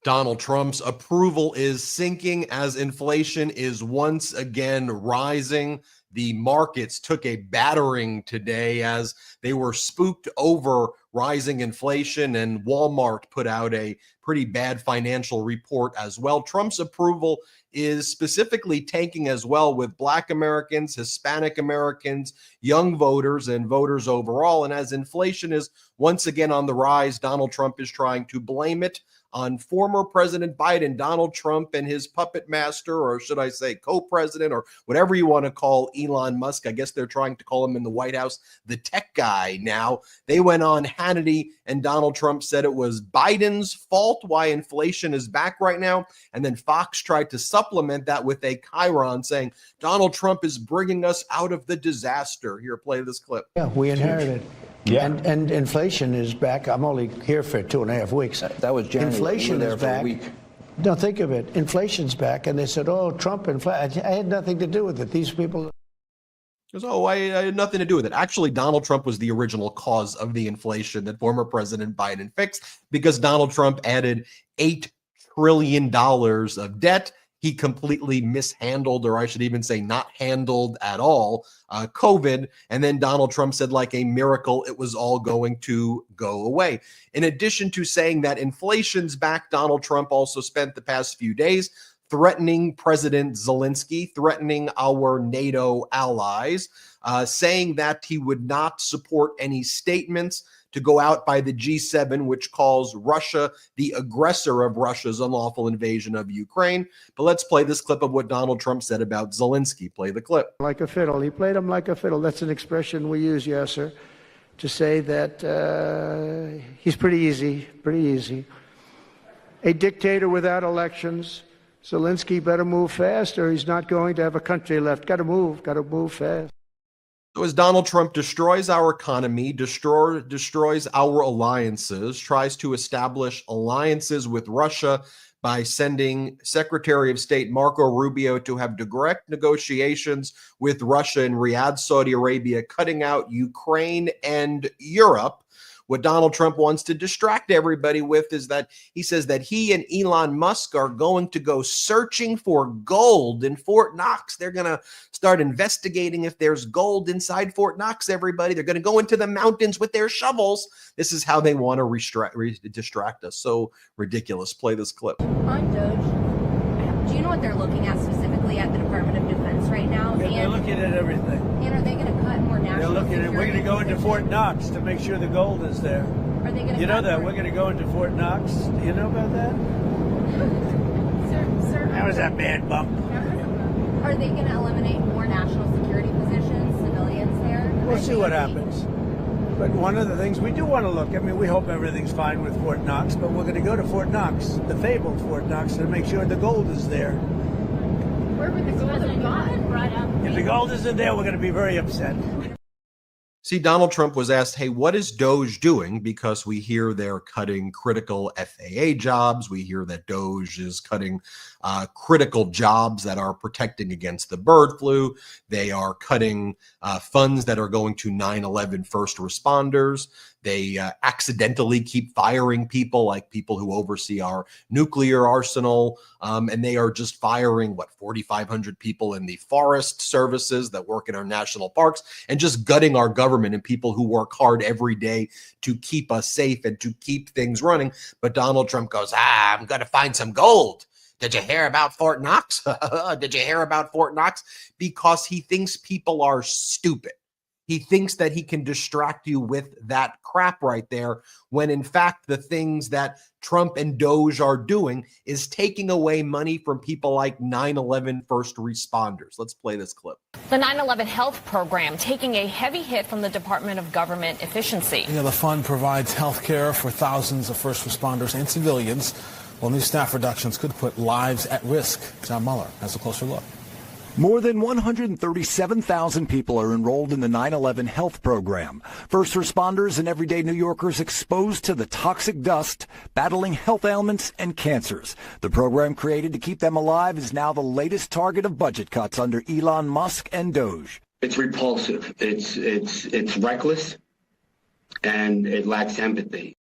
Donald Trump's approval is sinking as inflation is once again rising. The markets took a battering today as they were spooked over rising inflation, and Walmart put out a pretty bad financial report as well. Trump's approval is specifically tanking as well with Black Americans, Hispanic Americans, young voters, and voters overall. And as inflation is once again on the rise, Donald Trump is trying to blame it on former President Biden. Donald Trump and his puppet master, or should I say co-president, or whatever you want to call Elon Musk. I guess they're trying to call him in the White House the tech guy now. They went on Hannity, and Donald Trump said it was Biden's fault why inflation is back right now. And then Fox tried to supplement that with a chyron saying Donald Trump is bringing us out of the disaster. Here, play this clip. Yeah, we inherited. Yeah. And inflation is back. I'm only here for 2.5 weeks. That was January. Inflation is back. No, think of it. Inflation's back. And they said, oh, Trump, I had nothing to do with it. These people. Oh, I had nothing to do with it. Actually, Donald Trump was the original cause of the inflation that former President Biden fixed, because Donald Trump added $8 trillion of debt. He completely mishandled, or I should even say not handled at all, COVID. And then Donald Trump said, like a miracle, it was all going to go away. In addition to saying that inflation's back, Donald Trump also spent the past few days threatening President Zelenskyy, threatening our NATO allies, saying that he would not support any statements to go out by the G7, which calls Russia the aggressor of Russia's unlawful invasion of Ukraine. But let's play this clip of what Donald Trump said about Zelenskyy. Play the clip. Like a fiddle. He played him like a fiddle. That's an expression we use, yes, sir, to say that he's pretty easy. A dictator without elections. Zelenskyy better move fast, or he's not going to have a country left. Got to move fast. So as Donald Trump destroys our economy, destroys our alliances, tries to establish alliances with Russia by sending Secretary of State Marco Rubio to have direct negotiations with Russia in Riyadh, Saudi Arabia, cutting out Ukraine and Europe. What Donald Trump wants to distract everybody with is that he says that he and Elon Musk are going to go searching for gold in Fort Knox. They're going to start investigating if there's gold inside Fort Knox, everybody. They're going to go into the mountains with their shovels. This is how they want to distract us. So ridiculous. Play this clip. On DOGE, do you know what they're looking at specifically at the Department of Defense right now? They're looking at everything. And are they going to cut more national security? We're going to go into Fort Knox to make sure the gold is there. Are they going to? You know that we're going to go into Fort Knox. Do you know about that? Sir, that was a bad bump. Are they going to eliminate more national security positions, civilians there? We'll see what happens. But one of the things we do want to look, I mean, we hope everything's fine with Fort Knox, but we're going to go to Fort Knox, the fabled Fort Knox, to make sure the gold is there. Where would the gold have gone? If the gold isn't there, we're going to be very upset. See, Donald Trump was asked, hey, what is DOGE doing? Because we hear they're cutting critical FAA jobs. We hear that DOGE is cutting critical jobs that are protecting against the bird flu. They are cutting funds that are going to 9/11 first responders. They accidentally keep firing people, like people who oversee our nuclear arsenal. And they are just firing, 4,500 people in the forest services that work in our national parks, and just gutting our government and people who work hard every day to keep us safe and to keep things running. But Donald Trump goes, I'm going to find some gold. Did you hear about Fort Knox? Did you hear about Fort Knox? Because he thinks people are stupid. He thinks that he can distract you with that crap right there, when in fact the things that Trump and DOGE are doing is taking away money from people like 9/11 first responders. Let's play this clip. The 9/11 health program taking a heavy hit from the Department of Government Efficiency. The fund provides health care for thousands of first responders and civilians, while new staff reductions could put lives at risk. John Mueller has a closer look. More than 137,000 people are enrolled in the 9/11 health program. First responders and everyday New Yorkers exposed to the toxic dust, battling health ailments and cancers. The program created to keep them alive is now the latest target of budget cuts under Elon Musk and DOGE. It's repulsive. It's reckless, and it lacks empathy.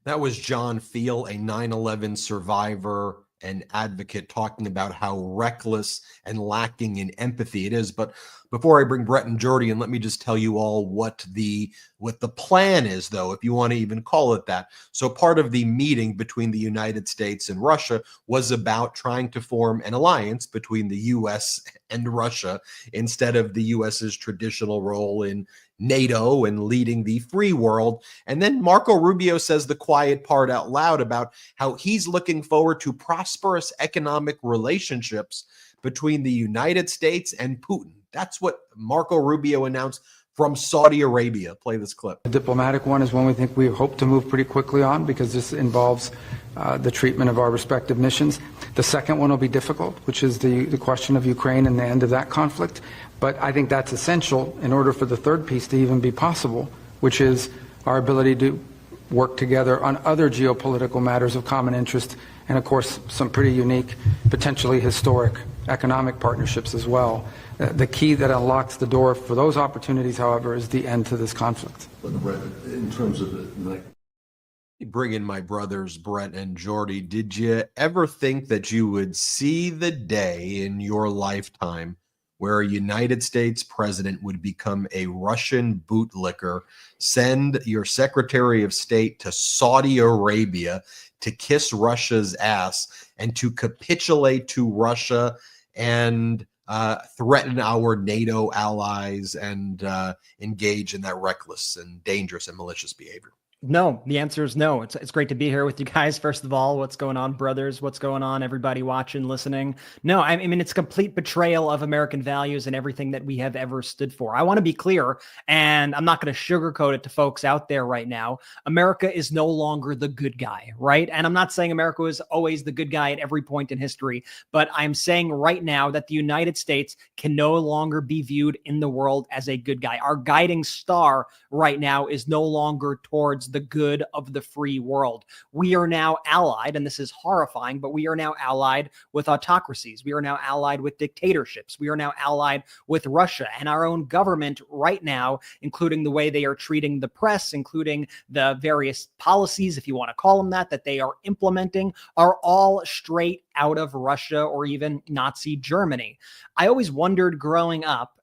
That was John Thiel, a 9/11 survivor and advocate, talking about how reckless and lacking in empathy it is. But before I bring Brett and Jordy in, let me just tell you all what the plan is, though, if you want to even call it that. So part of the meeting between the United States and Russia was about trying to form an alliance between the U.S. and Russia instead of the U.S.'s traditional role in NATO and leading the free world. And then Marco Rubio says the quiet part out loud about how he's looking forward to prosperous economic relationships between the United States and Putin. That's what Marco Rubio announced from Saudi Arabia. Play this clip. The diplomatic one is one we hope to move pretty quickly on, because this involves the treatment of our respective missions. The second one will be difficult, which is the question of Ukraine and the end of that conflict. But I think that's essential in order for the third piece to even be possible, which is our ability to work together on other geopolitical matters of common interest, and of course some pretty unique, potentially historic economic partnerships as well. The key that unlocks the door for those opportunities, however, is the end to this conflict. In terms of Bring in my brothers, Brett and Jordy. Did you ever think that you would see the day in your lifetime where a United States president would become a Russian bootlicker, send your Secretary of State to Saudi Arabia to kiss Russia's ass and to capitulate to Russia and threaten our NATO allies and engage in that reckless and dangerous and malicious behavior? No, the answer is no. It's great to be here with you guys. First of all, what's going on, brothers? What's going on, everybody watching, listening? No, I mean, it's complete betrayal of American values and everything that we have ever stood for. I want to be clear, and I'm not going to sugarcoat it to folks out there right now. America is no longer the good guy, right? And I'm not saying America was always the good guy at every point in history, but I'm saying right now that the United States can no longer be viewed in the world as a good guy. Our guiding star right now is no longer towards the good of the free world. We are now allied, and this is horrifying, but we are now allied with autocracies. We are now allied with dictatorships. We are now allied with Russia, and our own government right now, including the way they are treating the press, including the various policies, if you want to call them that they are implementing, are all straight out of Russia or even Nazi Germany. I always wondered growing up,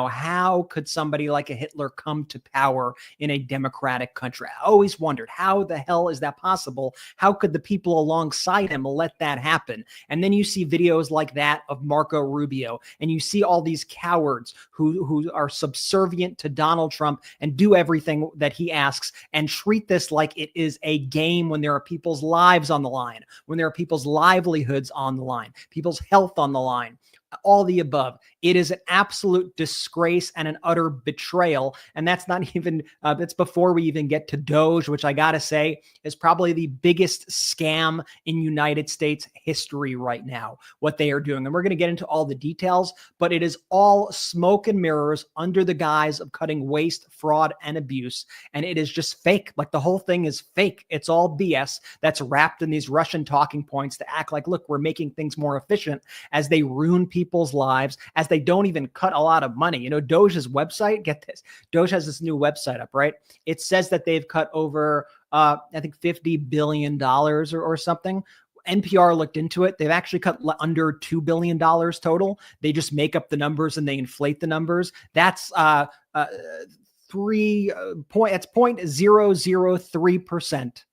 how could somebody like a Hitler come to power in a democratic country? I always wondered, how the hell is that possible? How could the people alongside him let that happen? And then you see videos like that of Marco Rubio, and you see all these cowards who are subservient to Donald Trump and do everything that he asks and treat this like it is a game when there are people's lives on the line, when there are people's livelihoods on the line, people's health on the line. All the above. It is an absolute disgrace and an utter betrayal. And that's not even, that's before we even get to DOGE, which I got to say is probably the biggest scam in United States history right now, what they are doing. And we're going to get into all the details, but it is all smoke and mirrors under the guise of cutting waste, fraud, and abuse. And it is just fake. Like the whole thing is fake. It's all BS that's wrapped in these Russian talking points to act like, look, we're making things more efficient, as they ruin people's lives, as they don't even cut a lot of money. DOGE's website, get this, DOGE has this new website up, right? It says that they've cut over, I think $50 billion or something. NPR looked into it. They've actually cut under $2 billion total. They just make up the numbers and they inflate the numbers. That's 0.003%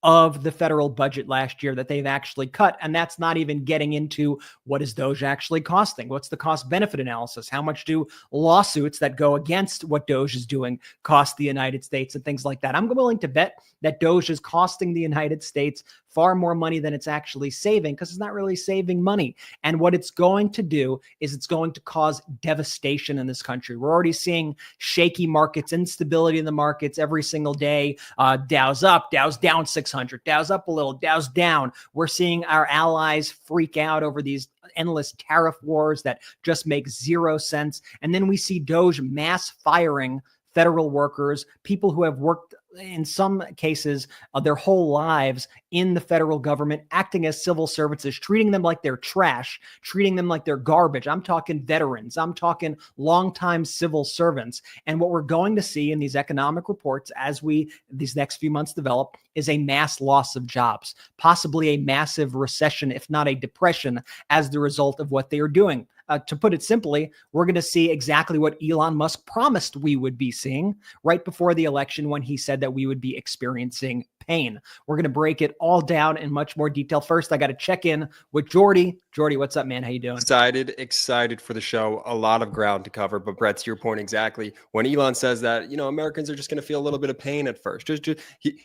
of the federal budget last year that they've actually cut. And that's not even getting into what is DOGE actually costing? What's the cost benefit analysis? How much do lawsuits that go against what DOGE is doing cost the United States and things like that? I'm willing to bet that DOGE is costing the United States far more money than it's actually saving, because it's not really saving money. And what it's going to do is it's going to cause devastation in this country. We're already seeing shaky markets, instability in the markets every single day. Dow's up, Dow's down 600, Dow's up a little, Dow's down. We're seeing our allies freak out over these endless tariff wars that just make zero sense. And then we see DOGE mass firing federal workers, people who have worked in some cases, their whole lives in the federal government, acting as civil servants, is treating them like they're trash, treating them like they're garbage. I'm talking veterans. I'm talking longtime civil servants. And what we're going to see in these economic reports as these next few months develop is a mass loss of jobs, possibly a massive recession, if not a depression, as the result of what they are doing. To put it simply, we're going to see exactly what Elon Musk promised we would be seeing right before the election when he said that we would be experiencing pain. We're going to break it all down in much more detail. First, I got to check in with Jordy. Jordy, what's up, man? How you doing? Excited for the show. A lot of ground to cover, but Brett, to your point exactly, when Elon says that, Americans are just going to feel a little bit of pain at first.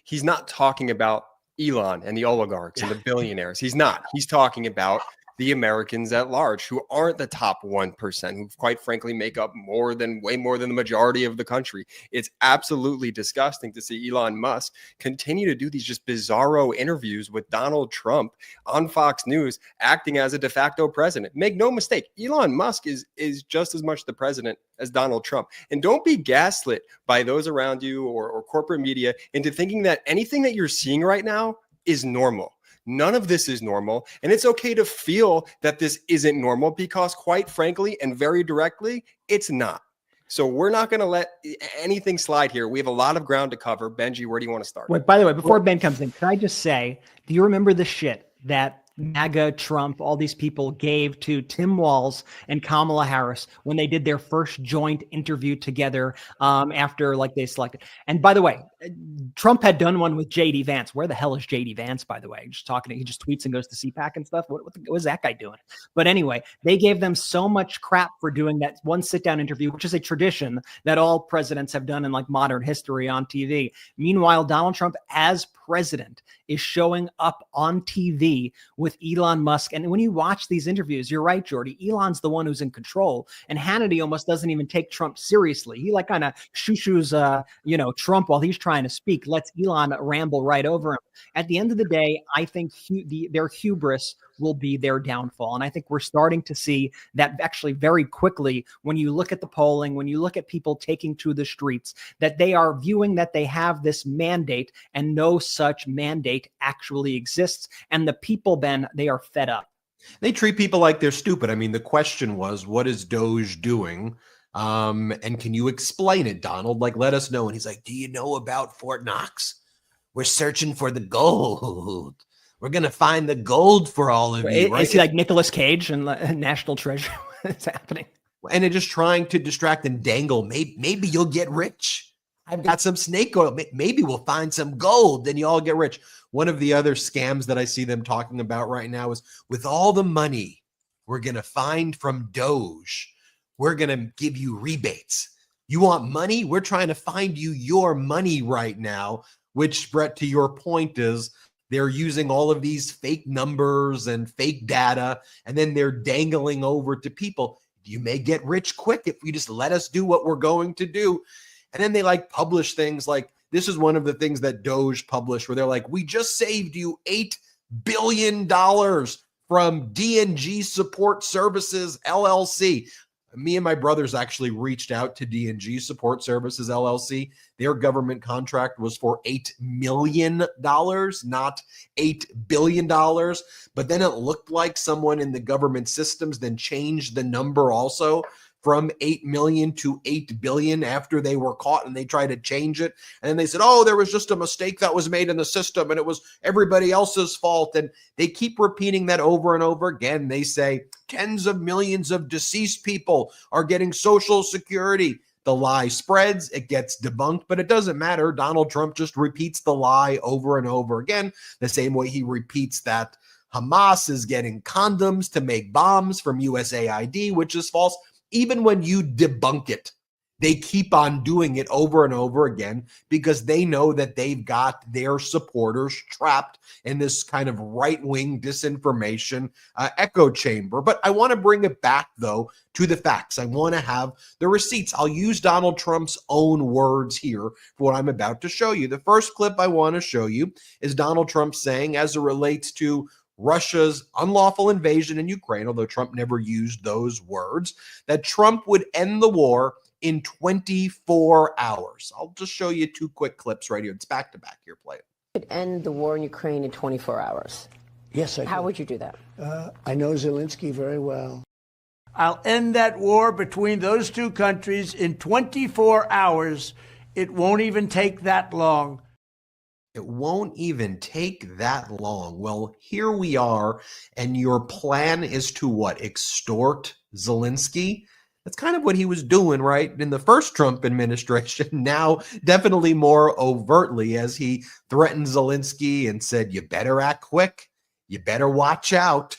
He's not talking about Elon and the oligarchs and the billionaires. He's not. He's talking about the Americans at large, who aren't the top 1%, who quite frankly make up way more than the majority of the country. It's absolutely disgusting to see Elon Musk continue to do these just bizarro interviews with Donald Trump on Fox News, acting as a de facto president. Make no mistake, Elon Musk is just as much the president as Donald Trump. And don't be gaslit by those around you or corporate media into thinking that anything that you're seeing right now is normal. None of this is normal. And it's okay to feel that this isn't normal because, quite frankly, and very directly, it's not. So we're not going to let anything slide here. We have a lot of ground to cover. Benji, where do you want to start? Wait, by the way, before Ben comes in, can I just say, do you remember the shit that MAGA, Trump, all these people gave to Tim Walz and Kamala Harris when they did their first joint interview together after they selected? And by the way, Trump had done one with JD Vance. Where the hell is JD Vance, by the way? He just tweets and goes to CPAC and stuff. What was that guy doing? But anyway, they gave them so much crap for doing that one sit-down interview, which is a tradition that all presidents have done in modern history on TV. Meanwhile, Donald Trump, as president, is showing up on TV with Elon Musk. And when you watch these interviews, you're right, Jordy, Elon's the one who's in control. And Hannity almost doesn't even take Trump seriously. He kind of shoo-shoos, Trump while he's trying to speak, lets Elon ramble right over him. At the end of the day, I think their hubris will be their downfall. And I think we're starting to see that actually very quickly when you look at the polling, when you look at people taking to the streets, that they are viewing that they have this mandate and no such mandate actually exists. And the people, Ben, they are fed up. They treat people like they're stupid. I mean, the question was, what is DOGE doing? And can you explain it, Donald? Let us know. And he's like, do you know about Fort Knox? We're searching for the gold. We're going to find the gold for all of you. Right? Is he like Nicolas Cage and National Treasure? What's happening? And they're just trying to distract and dangle. Maybe you'll get rich. I've got some snake oil. Maybe we'll find some gold. Then you all get rich. One of the other scams that I see them talking about right now is with all the money we're going to find from DOGE, we're going to give you rebates. You want money? We're trying to find you your money right now, which, Brett, to your point is, they're using all of these fake numbers and fake data, and then they're dangling over to people. You may get rich quick if you just let us do what we're going to do. And then they publish things this is one of the things that DOGE published where they're like, we just saved you $8 billion from D&G Support Services, LLC. Me and my brothers actually reached out to D&G Support Services, LLC. Their government contract was for $8 million, not $8 billion. But then it looked like someone in the government systems then changed the number also from 8 million to 8 billion after they were caught and they tried to change it. And then they said, oh, there was just a mistake that was made in the system and it was everybody else's fault. And they keep repeating that over and over again. They say tens of millions of deceased people are getting Social Security. The lie spreads, it gets debunked, but it doesn't matter. Donald Trump just repeats the lie over and over again, the same way he repeats that Hamas is getting condoms to make bombs from USAID, which is false. Even when you debunk it, they keep on doing it over and over again because they know that they've got their supporters trapped in this kind of right-wing disinformation echo chamber. But I want to bring it back, though, to the facts. I want to have the receipts. I'll use Donald Trump's own words here for what I'm about to show you. The first clip I want to show you is Donald Trump saying, as it relates to Russia's unlawful invasion in Ukraine, although Trump never used those words, that Trump would end the war in 24 hours. I'll just show you two quick clips right here. It's back to back here. Play it. Could end the war in Ukraine in 24 hours. Yes, I How could. would you do that? I know Zelenskyy very well. I'll end that war between those two countries in 24 hours. It won't even take that long. It won't even take that long. Well, here we are, and your plan is to what? Extort Zelenskyy? That's kind of what he was doing, right, in the first Trump administration. Now, definitely more overtly, as he threatened Zelenskyy and said, you better act quick. You better watch out.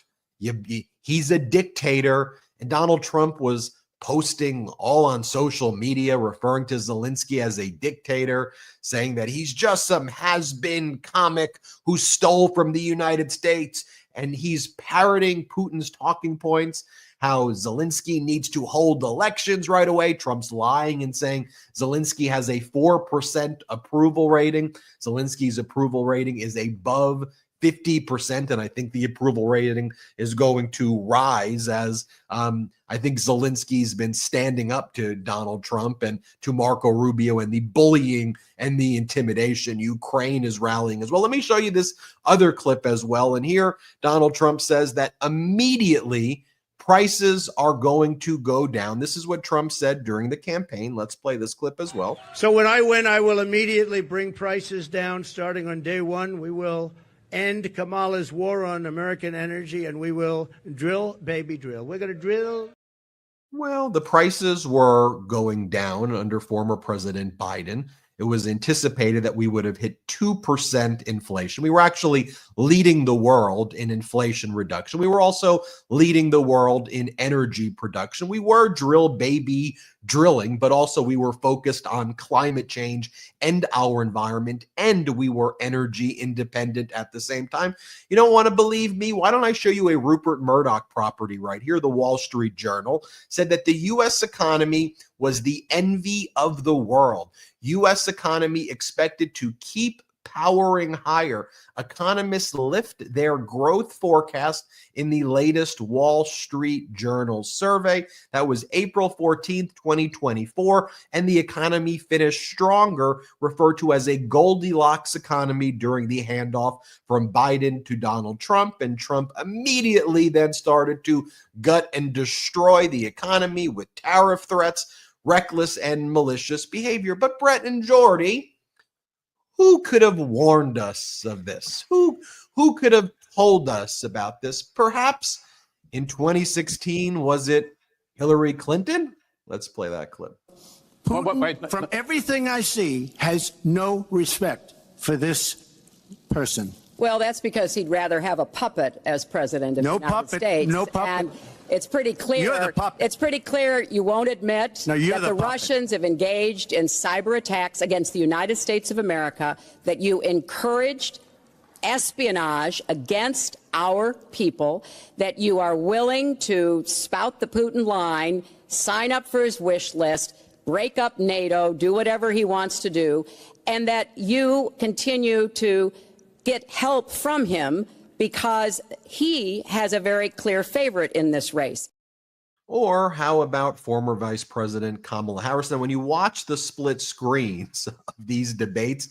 He's a dictator. And Donald Trump was posting all on social media, referring to Zelenskyy as a dictator, saying that he's just some has-been comic who stole from the United States. And he's parroting Putin's talking points, how Zelenskyy needs to hold elections right away. Trump's lying and saying Zelenskyy has a 4% approval rating. Zelensky's approval rating is above 50%, and I think the approval rating is going to rise as I think Zelensky's been standing up to Donald Trump and to Marco Rubio and the bullying and the intimidation. Ukraine is rallying as well. Let me show you this other clip as well. And here Donald Trump says that immediately prices are going to go down. This is what Trump said during the campaign. Let's play this clip as well. So when I win, I will immediately bring prices down starting on day one. We will end Kamala's war on American energy, and we will drill, baby, drill. We're going to drill. Well, the prices were going down under former President Biden. It was anticipated that we would have hit 2% inflation. We were actually leading the world in inflation reduction. We were also leading the world in energy production. We were drilling, but also we were focused on climate change and our environment, and we were energy independent at the same time. You don't want to believe me? Why don't I show you a Rupert Murdoch property right here? The Wall Street Journal said that the U.S. economy was the envy of the world. U.S. economy expected to keep powering higher. Economists lift their growth forecast in the latest Wall Street Journal survey. That was April 14th, 2024, and the economy finished stronger, referred to as a Goldilocks economy during the handoff from Biden to Donald Trump. And Trump immediately then started to gut and destroy the economy with tariff threats, reckless and malicious behavior. But Brett and Jordy, who could have warned us of this? Who could have told us about this? Perhaps in 2016, was it Hillary Clinton? Let's play that clip. Putin, from everything I see, has no respect for this person. Well, that's because he'd rather have a puppet as president of the United States. No puppet. And it's pretty clear. You're the puppet. It's pretty clear you won't admit that the Russians have engaged in cyber attacks against the United States of America, that you encouraged espionage against our people, that you are willing to spout the Putin line, sign up for his wish list, break up NATO, do whatever he wants to do, and that you continue to get help from him because he has a very clear favorite in this race. Or how about former Vice President Kamala Harris? Now, when you watch the split screens of these debates,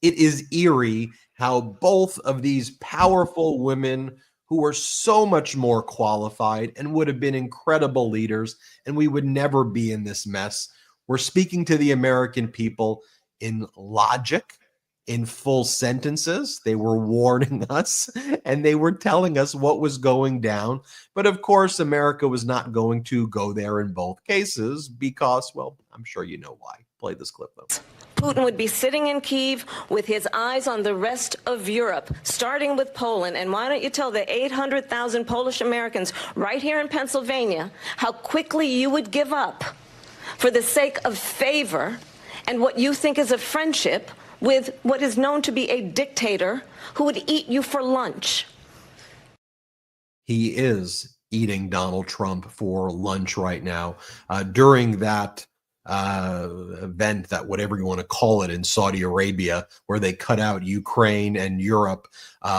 it is eerie how both of these powerful women who are so much more qualified and would have been incredible leaders, and we would never be in this mess, were speaking to the American people in logic, in full sentences. They were warning us and they were telling us what was going down. But of course, America was not going to go there in both cases because, well, I'm sure you know why. Play this clip though. Putin would be sitting in Kyiv with his eyes on the rest of Europe, starting with Poland. And why don't you tell the 800,000 Polish Americans right here in Pennsylvania how quickly you would give up for the sake of favor and what you think is a friendship with what is known to be a dictator who would eat you for lunch. He is eating Donald Trump for lunch right now. During that event, that whatever you want to call it, in Saudi Arabia, where they cut out Ukraine and Europe,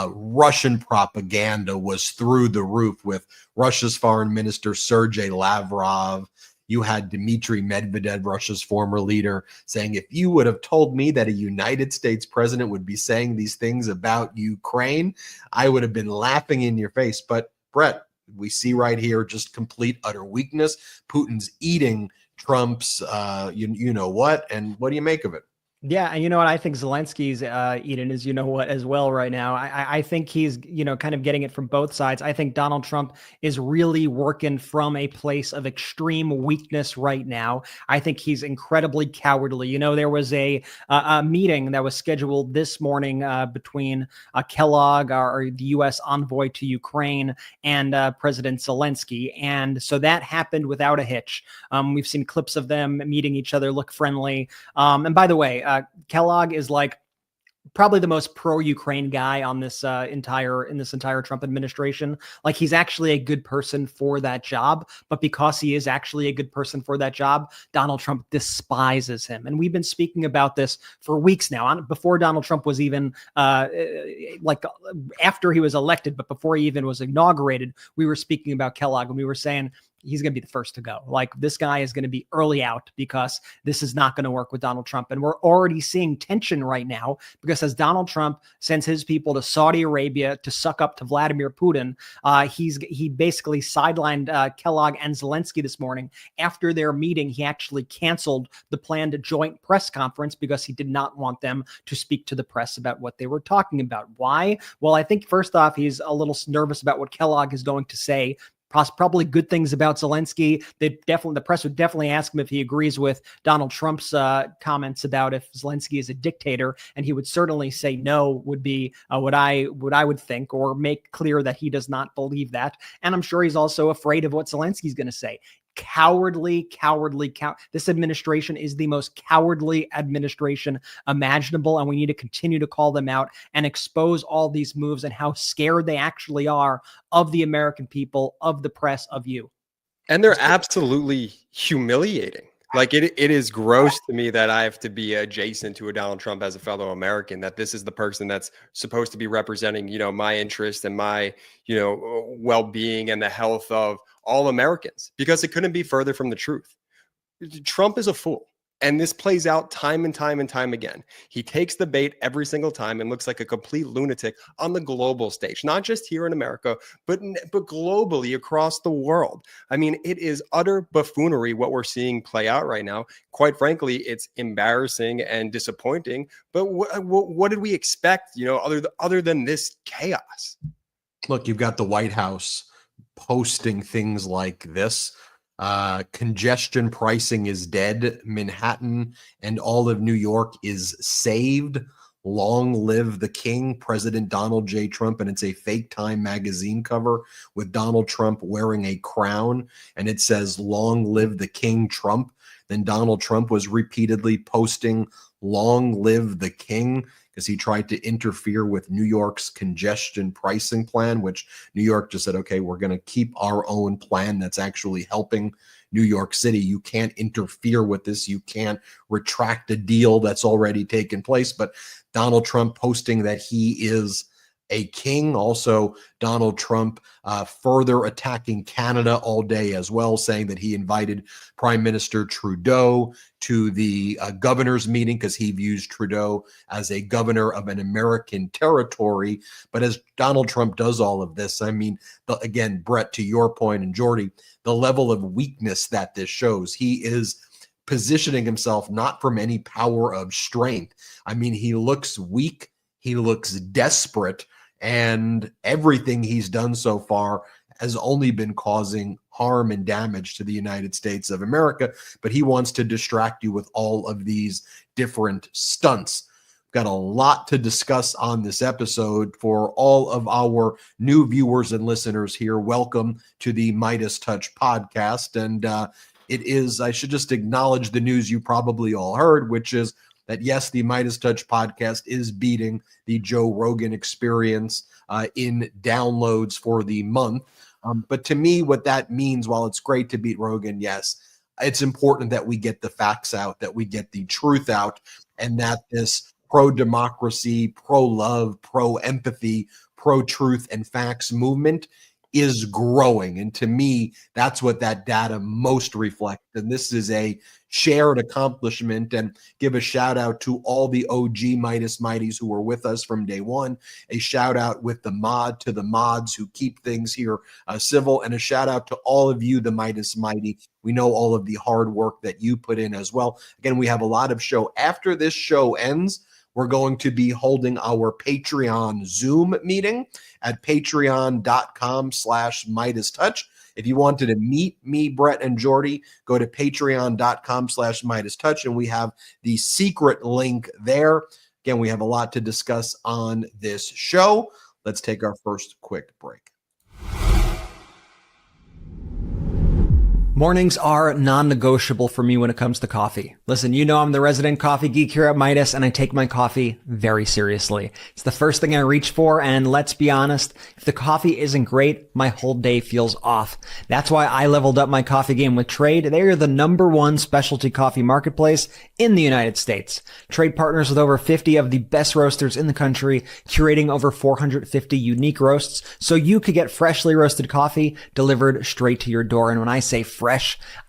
Russian propaganda was through the roof, with Russia's foreign minister Sergei Lavrov You had Dmitry Medvedev, Russia's former leader, saying, if you would have told me that a United States president would be saying these things about Ukraine, I would have been laughing in your face. But Brett, we see right here just complete utter weakness. Putin's eating Trump's you know what, and what do you make of it? Yeah, and you know what? I think Zelensky's eating his, you know what, as well right now. I think he's, kind of getting it from both sides. I think Donald Trump is really working from a place of extreme weakness right now. I think he's incredibly cowardly. There was a meeting that was scheduled this morning between Kellogg, or the U.S. envoy to Ukraine, and President Zelenskyy. And so that happened without a hitch. We've seen clips of them meeting each other, look friendly. And by the way, Kellogg is like probably the most pro-Ukraine guy on this entire Trump administration. Like, he's actually a good person for that job, but because he is actually a good person for that job, Donald Trump despises him. And we've been speaking about this for weeks now, before Donald Trump was even after he was elected, but before he even was inaugurated, we were speaking about Kellogg, and we were saying, he's going to be the first to go. Like, this guy is going to be early out because this is not going to work with Donald Trump. And we're already seeing tension right now because as Donald Trump sends his people to Saudi Arabia to suck up to Vladimir Putin, he basically sidelined Kellogg and Zelenskyy this morning. After their meeting, he actually canceled the planned joint press conference because he did not want them to speak to the press about what they were talking about. Why? Well, I think first off, he's a little nervous about what Kellogg is going to say. Probably good things about Zelenskyy. The press would definitely ask him if he agrees with Donald Trump's comments about if Zelenskyy is a dictator, and he would certainly say no. Would be what I would think, or make clear that he does not believe that. And I'm sure he's also afraid of what Zelensky's going to say. Cowardly. This administration is the most cowardly administration imaginable, and we need to continue to call them out and expose all these moves and how scared they actually are of the American people, of the press, of you. And they're absolutely humiliating. Like, it is gross to me that I have to be adjacent to a Donald Trump as a fellow American, that this is the person that's supposed to be representing, my interest and my, well-being and the health of all Americans, because it couldn't be further from the truth. Trump is a fool. And this plays out time and time and time again. He takes the bait every single time and looks like a complete lunatic on the global stage, not just here in America, but globally across the world. I mean, it is utter buffoonery what we're seeing play out right now. Quite frankly, it's embarrassing and disappointing. But what did we expect, other than this chaos? Look, you've got the White House posting things like this. Congestion pricing is dead. Manhattan and all of New York is saved. Long live the king, President Donald J. Trump. And it's a fake Time magazine cover with Donald Trump wearing a crown. And it says, long live the king, Trump. Then Donald Trump was repeatedly posting, long live the king, because he tried to interfere with New York's congestion pricing plan, which New York just said, okay, we're going to keep our own plan that's actually helping New York City. You can't interfere with this. You can't retract a deal that's already taken place. But Donald Trump posting that he is a king. Also, Donald Trump further attacking Canada all day as well, saying that he invited Prime Minister Trudeau to the governor's meeting because he views Trudeau as a governor of an American territory. But as Donald Trump does all of this, I mean, again, Brett, to your point, and Jordy, the level of weakness that this shows, he is positioning himself not from any power of strength. I mean, he looks weak. He looks desperate. And everything he's done so far has only been causing harm and damage to the United States of America. But he wants to distract you with all of these different stunts. Got a lot to discuss on this episode. For all of our new viewers and listeners here, welcome to the MeidasTouch Podcast. And it is, I should just acknowledge the news you probably all heard, which is that, yes, the MeidasTouch Podcast is beating the Joe Rogan Experience in downloads for the month. But to me, what that means, while it's great to beat Rogan, yes, it's important that we get the facts out, that we get the truth out, and that this pro-democracy, pro-love, pro-empathy, pro-truth and facts movement is growing. And to me, that's what that data most reflects. And this is a shared accomplishment. And give a shout out to all the OG Midas Mighties who were with us from day one. A shout out with the mod to the mods who keep things here civil. And a shout out to all of you, the Midas Mighty. We know all of the hard work that you put in as well. Again, we have a lot of show. After this show ends, we're going to be holding our Patreon Zoom meeting at patreon.com/MeidasTouch. If you wanted to meet me, Brett, and Jordy, go to patreon.com/MeidasTouch, and we have the secret link there. Again, we have a lot to discuss on this show. Let's take our first quick break. Mornings are non-negotiable for me when it comes to coffee. Listen, you know I'm the resident coffee geek here at Midas, and I take my coffee very seriously. It's the first thing I reach for, and let's be honest, if the coffee isn't great, my whole day feels off. That's why I leveled up my coffee game with Trade. They are the #1 specialty coffee marketplace in the United States. Trade partners with over 50 of the best roasters in the country, curating over 450 unique roasts, so you could get freshly roasted coffee delivered straight to your door. And when I say fresh,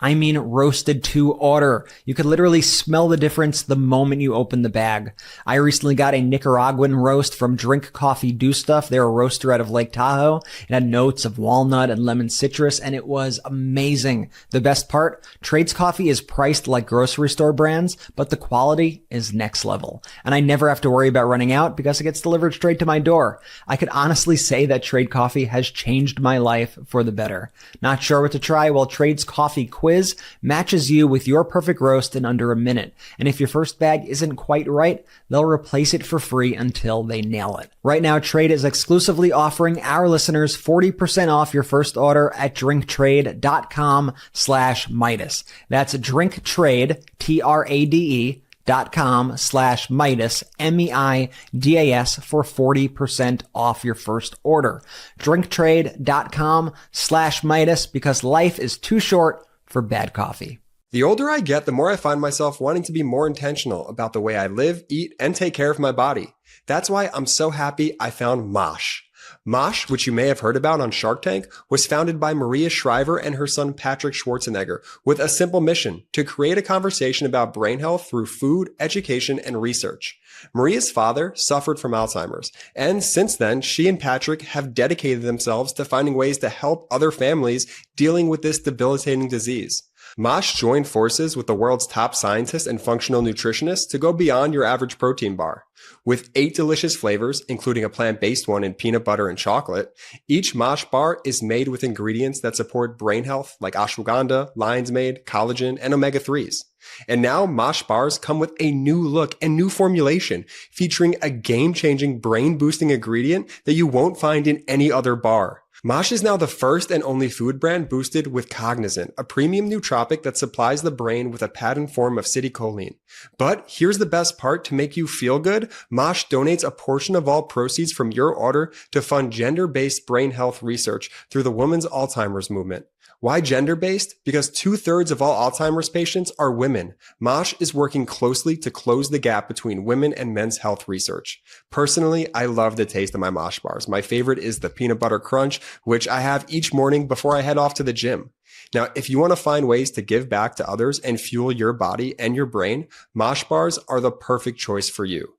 I mean roasted to order. You could literally smell the difference the moment you open the bag. I recently got a Nicaraguan roast from Drink Coffee Do Stuff. They're a roaster out of Lake Tahoe. It had notes of walnut and lemon citrus, and it was amazing. The best part, Trade's coffee is priced like grocery store brands, but the quality is next level. And I never have to worry about running out because it gets delivered straight to my door. I could honestly say that Trade Coffee has changed my life for the better. Not sure what to try? Well, Trade's coffee quiz matches you with your perfect roast in under a minute. And if your first bag isn't quite right, they'll replace it for free until they nail it. Right now, Trade is exclusively offering our listeners 40% off your first order at drinktrade.com/Midas. That's drinktrade, TRADE.com/Midas, MEIDAS, for 40% off your first order. Drinktrade.com/Midas, because life is too short for bad coffee. The older I get, the more I find myself wanting to be more intentional about the way I live, eat, and take care of my body. That's why I'm so happy I found Mosh. Mosh, which you may have heard about on Shark Tank, was founded by Maria Shriver and her son Patrick Schwarzenegger with a simple mission: to create a conversation about brain health through food, education, and research. Maria's father suffered from Alzheimer's, and since then, she and Patrick have dedicated themselves to finding ways to help other families dealing with this debilitating disease. Mosh joined forces with the world's top scientists and functional nutritionists to go beyond your average protein bar. With 8 delicious flavors, including a plant-based one in peanut butter and chocolate, each Mosh bar is made with ingredients that support brain health like ashwagandha, lion's mane, collagen, and omega-3s. And now Mosh bars come with a new look and new formulation featuring a game-changing brain-boosting ingredient that you won't find in any other bar. Mosh is now the first and only food brand boosted with Cognizant, a premium nootropic that supplies the brain with a patent form of acetylcholine. But here's the best part: to make you feel good, Mosh donates a portion of all proceeds from your order to fund gender-based brain health research through the Women's Alzheimer's Movement. Why gender-based? Because 2/3 of all Alzheimer's patients are women. Mosh is working closely to close the gap between women and men's health research. Personally, I love the taste of my Mosh bars. My favorite is the peanut butter crunch, which I have each morning before I head off to the gym. Now, if you want to find ways to give back to others and fuel your body and your brain, Mosh bars are the perfect choice for you.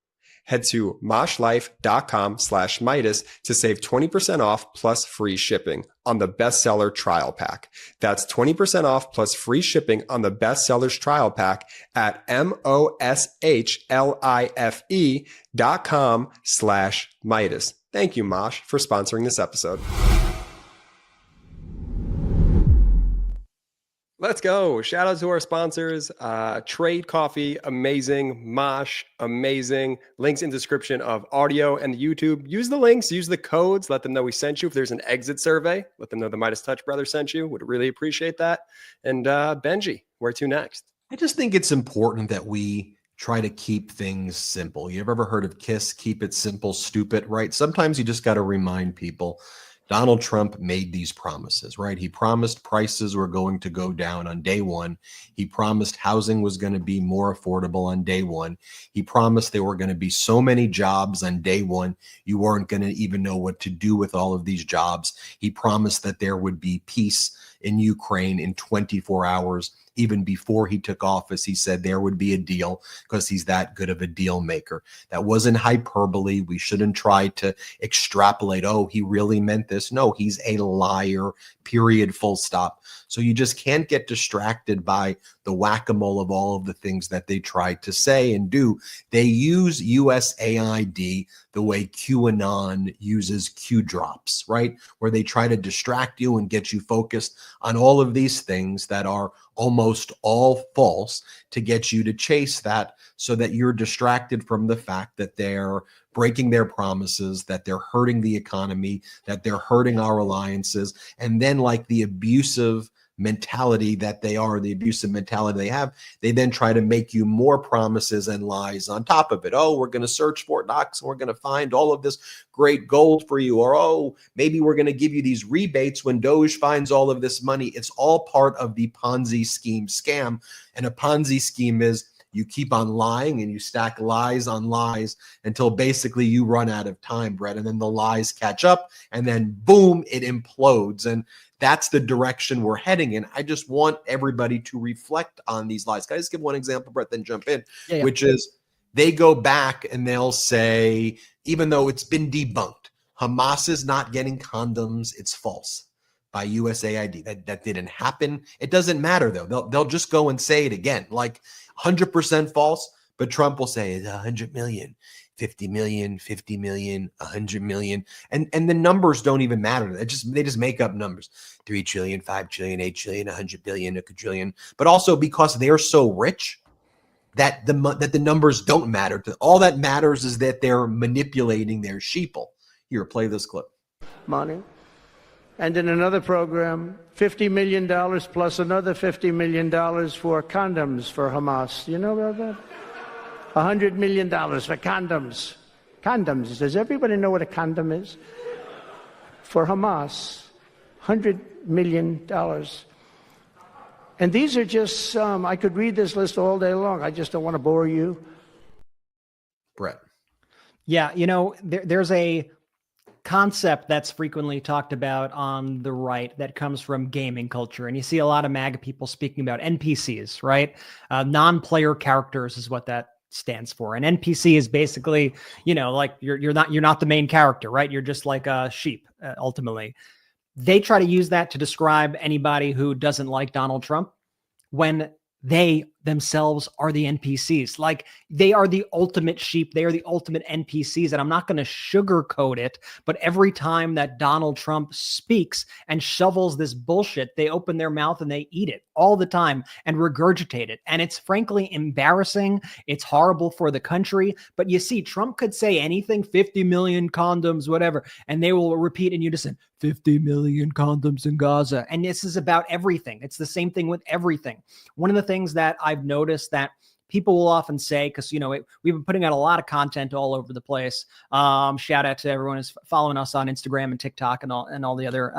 Head to moshlife.com/Midas to save 20% off plus free shipping on the bestseller trial pack. That's 20% off plus free shipping on the bestsellers trial pack at moshlife.com/Midas. Thank you, Mosh, for sponsoring this episode. Let's go. Shout out to our sponsors. Trade Coffee, amazing. Mosh, amazing. Links in description of audio and YouTube. Use the links, use the codes. Let them know we sent you. If there's an exit survey, let them know the MeidasTouch brother sent you. Would really appreciate that. And Benji, where to next? I just think it's important that we try to keep things simple. You've ever heard of KISS? Keep it simple, stupid, right? Sometimes you just got to remind people, Donald Trump made these promises, right? He promised prices were going to go down on day one. He promised housing was going to be more affordable on day one. He promised there were going to be so many jobs on day one, you weren't going to even know what to do with all of these jobs. He promised that there would be peace in Ukraine in 24 hours. Even before he took office, he said there would be a deal because he's that good of a deal maker. That wasn't hyperbole. We shouldn't try to extrapolate, oh, he really meant this. No, he's a liar, period, full stop. So you just can't get distracted by the whack-a-mole of all of the things that they try to say and do. They use USAID the way QAnon uses Q drops, right? Where they try to distract you and get you focused on all of these things that are almost all false to get you to chase that, so that you're distracted from the fact that they're breaking their promises, that they're hurting the economy, that they're hurting our alliances. And then, like the abusive mentality that they are, the abusive mentality they have, they then try to make you more promises and lies on top of it. Oh, we're going to search Fort Knox and we're going to find all of this great gold for you. Or, oh, maybe we're going to give you these rebates when DOGE finds all of this money. It's all part of the Ponzi scheme scam. And a Ponzi scheme is you keep on lying and you stack lies on lies until basically you run out of time, Brett. And then the lies catch up and then boom, it implodes. And that's the direction we're heading in. I just want everybody to reflect on these lies. Can I just give one example, Brett, then jump in, which is they go back and they'll say, even though it's been debunked, Hamas is not getting condoms, it's false by USAID. That didn't happen. It doesn't matter, though. They'll just go and say it again, like 100% false, but Trump will say it's 100 million. 50 million, 50 million, 100 million. And the numbers don't even matter. They just make up numbers. 3 trillion, 5 trillion, 8 trillion, 100 billion, a quadrillion. But also because they're so rich that the numbers don't matter. All that matters is that they're manipulating their sheeple. Here, play this clip. Money. And in another program, $50 million plus another $50 million for condoms for Hamas. You know about that? $100 million for condoms. Condoms. Does everybody know what a condom is? For Hamas, $100 million. And these are just some. I could read this list all day long. I just don't want to bore you. Brett. Yeah, there's a concept that's frequently talked about on the right that comes from gaming culture. And you see a lot of MAGA people speaking about NPCs, right? Non-player characters is what that stands for. An NPC is basically, like you're not the main character, right? You're just like a sheep, ultimately. They try to use that to describe anybody who doesn't like Donald Trump when they themselves are the NPCs. Like, they are the ultimate sheep. They are the ultimate NPCs. And I'm not going to sugarcoat it, but every time that Donald Trump speaks and shovels this bullshit, they open their mouth and they eat it all the time and regurgitate it. And it's frankly embarrassing. It's horrible for the country. But you see, Trump could say anything, 50 million condoms, whatever, and they will repeat in unison, 50 million condoms in Gaza. And this is about everything. It's the same thing with everything. One of the things that I've noticed that people will often say, because, we've been putting out a lot of content all over the place. Shout out to everyone who's following us on Instagram and TikTok and all the other,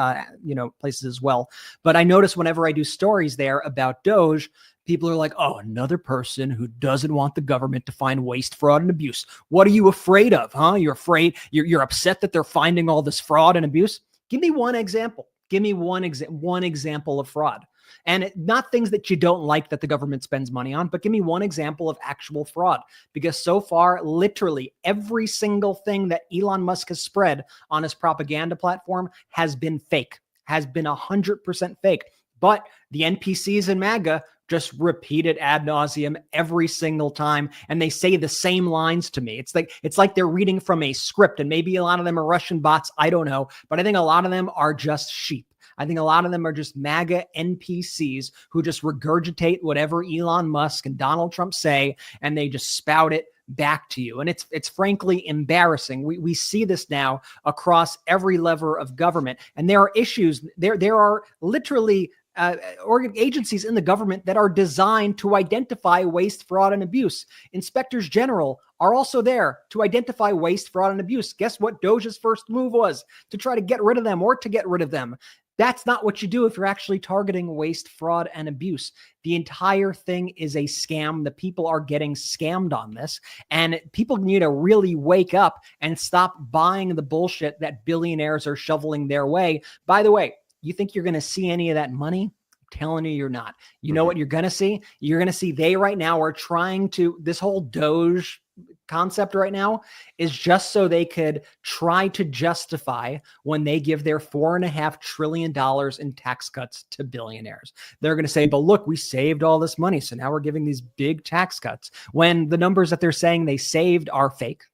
places as well. But I notice whenever I do stories there about DOGE, people are like, oh, another person who doesn't want the government to find waste, fraud, and abuse. What are you afraid of, huh? You're afraid, you're upset that they're finding all this fraud and abuse? Give me one example. Give me one example of fraud. And not things that you don't like that the government spends money on, but give me one example of actual fraud. Because so far, literally every single thing that Elon Musk has spread on his propaganda platform has been fake, has been 100% fake. But the NPCs in MAGA just repeat it ad nauseum every single time, and they say the same lines to me. It's like they're reading from a script, and maybe a lot of them are Russian bots. I don't know, but I think a lot of them are just sheep. I think a lot of them are just MAGA NPCs who just regurgitate whatever Elon Musk and Donald Trump say, and they just spout it back to you. And it's frankly embarrassing. We see this now across every level of government, and there are issues. There are literally agencies in the government that are designed to identify waste, fraud, and abuse. Inspectors general are also there to identify waste, fraud, and abuse. Guess what DOGE's first move was? To try to get rid of them or to get rid of them. That's not what you do if you're actually targeting waste, fraud, and abuse. The entire thing is a scam. The people are getting scammed on this, and people need to really wake up and stop buying the bullshit that billionaires are shoveling their way. By the way, you think you're going to see any of that money? I'm telling you, you're not. You know what you're going to see? You're going to see they right now are trying to, this whole DOGE concept right now is just so they could try to justify when they give their $4.5 trillion in tax cuts to billionaires. They're going to say, but look, we saved all this money, so now we're giving these big tax cuts, when the numbers that they're saying they saved are fake.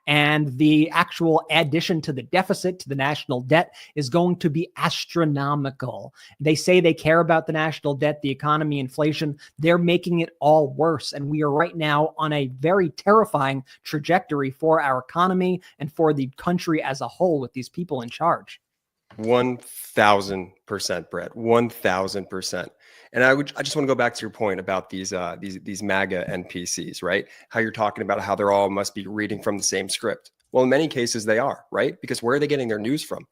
And the actual addition to the deficit, to the national debt, is going to be astronomical. They say they care about the national debt, the economy, inflation. They're making it all worse. And we are right now on a very terrifying trajectory for our economy and for the country as a whole with these people in charge. 1,000%, Brett. 1,000%. And I just want to go back to your point about these MAGA NPCs, right? How you're talking about how they're all must be reading from the same script. Well, in many cases they are, right? Because where are they getting their news from?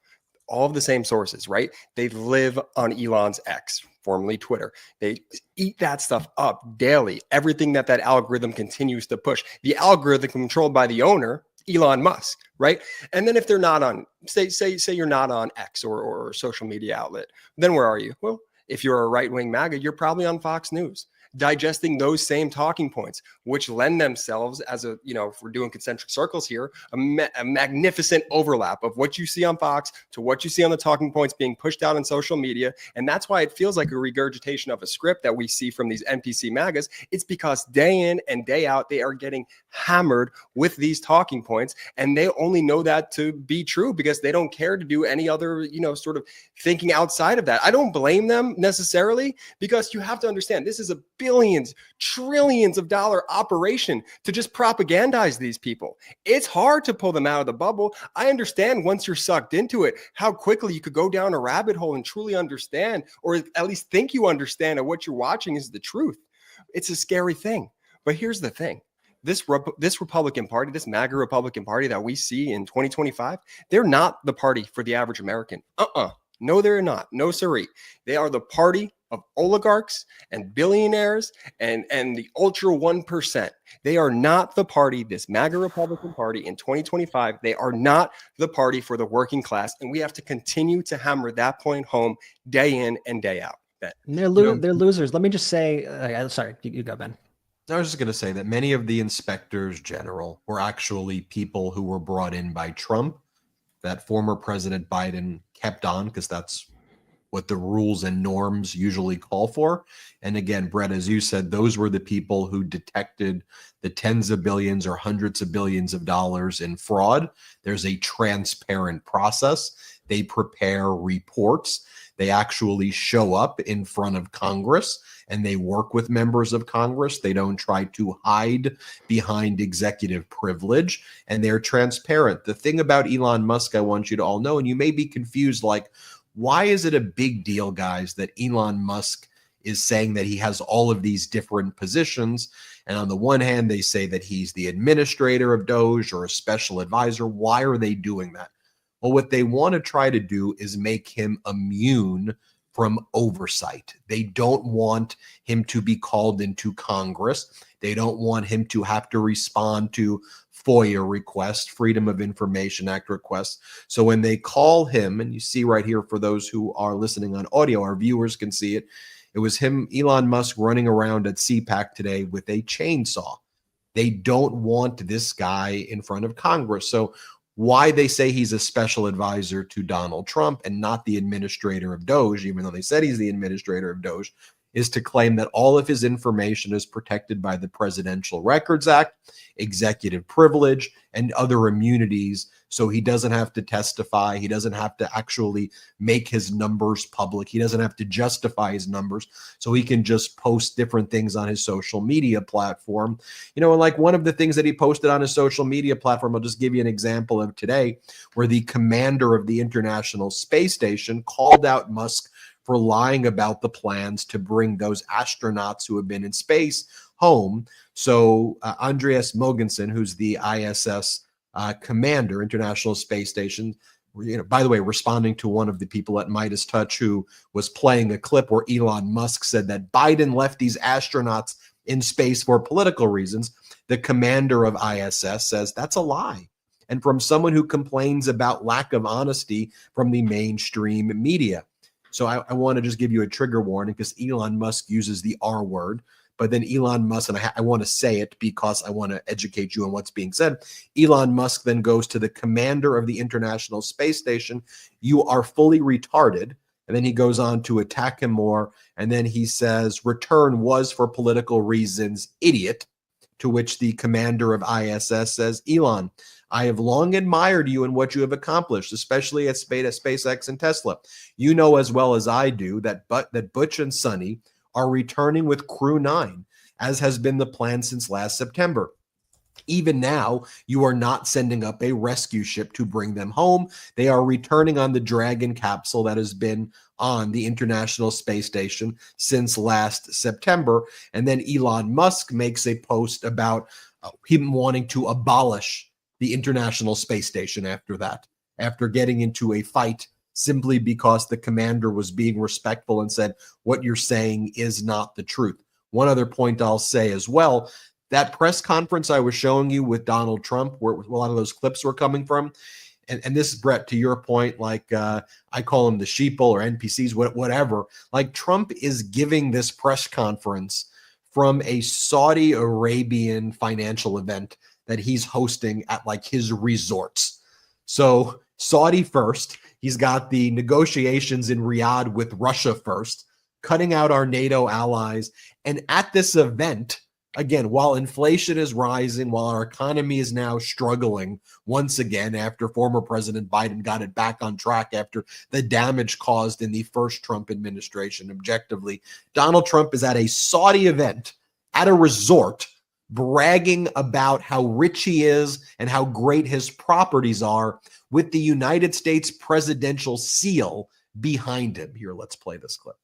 All of the same sources, right? They live on Elon's X, formerly Twitter. They eat that stuff up daily. Everything that algorithm continues to push. The algorithm controlled by the owner, Elon Musk, right? And then if they're not on, say you're not on X or a social media outlet, then where are you? Well, if you're a right-wing MAGA, you're probably on Fox News, digesting those same talking points, which lend themselves as a, if we're doing concentric circles here, a magnificent overlap of what you see on Fox to what you see on the talking points being pushed out on social media. And that's why it feels like a regurgitation of a script that we see from these NPC MAGAs. It's because day in and day out, they are getting hammered with these talking points, and they only know that to be true because they don't care to do any other, sort of thinking outside of that. I don't blame them necessarily, because you have to understand this is a billions, trillions of dollar operation to just propagandize these people. It's hard to pull them out of the bubble. I understand once you're sucked into it, how quickly you could go down a rabbit hole and truly understand, or at least think you understand that what you're watching is the truth. It's a scary thing. But here's the thing. This Republican Party, this MAGA Republican Party that we see in 2025, they're not the party for the average American. No, they're not. No, siree. They are the party of oligarchs and billionaires and the ultra 1%. They are not the party, this MAGA Republican Party in 2025. They are not the party for the working class. And we have to continue to hammer that point home day in and day out. They're losers. Let me just say, sorry, you go, Ben. I was just going to say that many of the inspectors general were actually people who were brought in by Trump, that former President Biden kept on because that's what the rules and norms usually call for. And again, Brett, as you said, those were the people who detected the tens of billions or hundreds of billions of dollars in fraud. There's a transparent process. They prepare reports. They actually show up in front of Congress and they work with members of Congress. They don't try to hide behind executive privilege, and they're transparent. The thing about Elon Musk, I want you to all know, and you may be confused, like, why is it a big deal, guys, that Elon Musk is saying that he has all of these different positions? And on the one hand, they say that he's the administrator of DOGE or a special advisor. Why are they doing that? Well, what they want to try to do is make him immune from oversight. They don't want him to be called into Congress. They don't want him to have to respond to FOIA requests, Freedom of Information Act requests. So when they call him, and you see right here for those who are listening on audio, our viewers can see it. It was him, Elon Musk, running around at CPAC today with a chainsaw. They don't want this guy in front of Congress. So why they say he's a special advisor to Donald Trump and not the administrator of DOGE, even though they said he's the administrator of DOGE, is to claim that all of his information is protected by the Presidential Records Act, executive privilege, and other immunities. So he doesn't have to testify. He doesn't have to actually make his numbers public. He doesn't have to justify his numbers. So he can just post different things on his social media platform. And like one of the things that he posted on his social media platform, I'll just give you an example of today, where the commander of the International Space Station called out Musk for lying about the plans to bring those astronauts who have been in space home. So Andreas Mogensen, who's the ISS commander, International Space Station, by the way, responding to one of the people at MeidasTouch who was playing a clip where Elon Musk said that Biden left these astronauts in space for political reasons. The commander of ISS says that's a lie. And from someone who complains about lack of honesty from the mainstream media. So I want to just give you a trigger warning because Elon Musk uses the R word. But then Elon Musk, and I want to say it because I want to educate you on what's being said. Elon Musk then goes to the commander of the International Space Station. You are fully retarded. And then he goes on to attack him more. And then he says, return was for political reasons, idiot. To which the commander of ISS says, Elon, I have long admired you and what you have accomplished, especially at SpaceX and Tesla. You know as well as I do that Butch and Sonny are returning with Crew 9, as has been the plan since last September. Even now, you are not sending up a rescue ship to bring them home. They are returning on the Dragon capsule that has been on the International Space Station since last September. And then Elon Musk makes a post about him wanting to abolish the International Space Station after that, after getting into a fight simply because the commander was being respectful and said, what you're saying is not the truth. One other point I'll say as well, that press conference I was showing you with Donald Trump, where a lot of those clips were coming from, and this is, Brett, to your point, like I call them the sheeple or NPCs, whatever, like Trump is giving this press conference from a Saudi Arabian financial event that he's hosting at like his resorts. So Saudi first, he's got the negotiations in Riyadh with Russia first, cutting out our NATO allies. And at this event, again, while inflation is rising, while our economy is now struggling once again after former President Biden got it back on track after the damage caused in the first Trump administration, objectively, Donald Trump is at a Saudi event at a resort bragging about how rich he is and how great his properties are with the United States presidential seal behind him. Here, let's play this clip.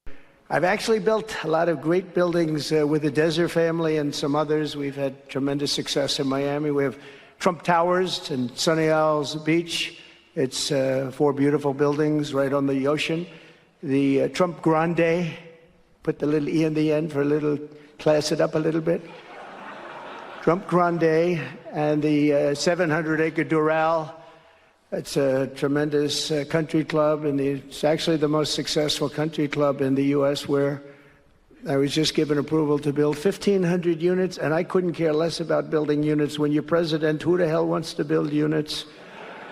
I've actually built a lot of great buildings with the Desert family and some others. We've had tremendous success in Miami. We have Trump Towers and Sunny Isles Beach. It's 4 beautiful buildings right on the ocean. The Trump Grande, put the little E in the end for a little, class it up a little bit. Trump Grande and the 700-acre Doral. It's a tremendous country club, and it's actually the most successful country club in the U.S., where I was just given approval to build 1,500 units, and I couldn't care less about building units. When you're president, who the hell wants to build units?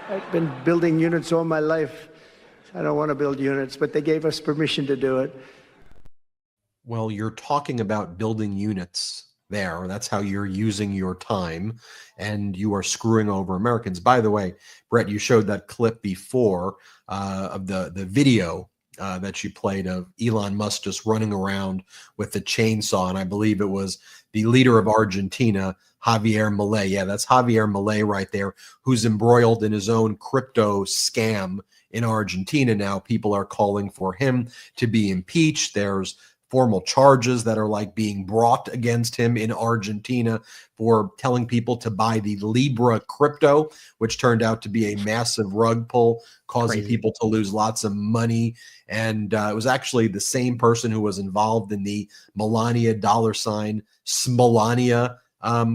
I've been building units all my life. I don't want to build units, but they gave us permission to do it. Well, you're talking about building units there. That's how you're using your time, and you are screwing over Americans. By the way, Brett, you showed that clip before of the video that you played of Elon Musk just running around with the chainsaw, and I believe it was the leader of Argentina, Javier Milei. Yeah, that's Javier Milei right there, who's embroiled in his own crypto scam in Argentina now. People are calling for him to be impeached. There's formal charges that are like being brought against him in Argentina for telling people to buy the Libra crypto, which turned out to be a massive rug pull, causing people to lose lots of money. And it was actually the same person who was involved in the Melania Smolania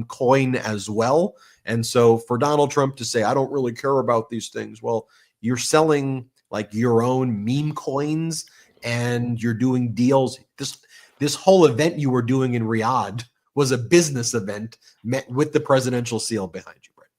coin as well. And so for Donald Trump to say, I don't really care about these things, well, you're selling like your own meme coins, and you're doing deals. This whole event you were doing in Riyadh was a business event met with the presidential seal behind you, Brett.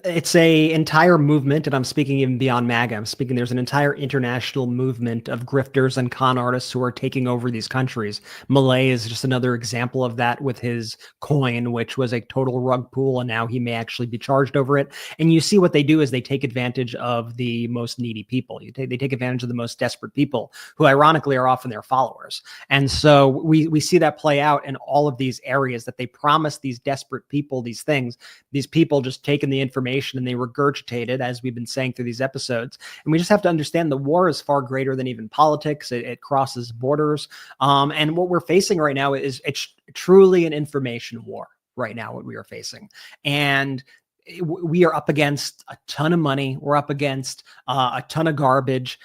It's a entire movement, and I'm speaking even beyond MAGA. I'm speaking, there's an entire international movement of grifters and con artists who are taking over these countries. Milei is just another example of that with his coin, which was a total rug pull, and now he may actually be charged over it. And you see what they do is they take advantage of the most needy people. They take advantage of the most desperate people, who ironically are often their followers. And so we see that play out in all of these areas, that they promise these desperate people these things. These people just taking the information information and they regurgitate it, as we've been saying through these episodes. And we just have to understand the war is far greater than even politics. It crosses borders. And what we're facing right now is it's truly an information war right now, what we are facing. And we are up against a ton of money. We're up against a ton of garbage,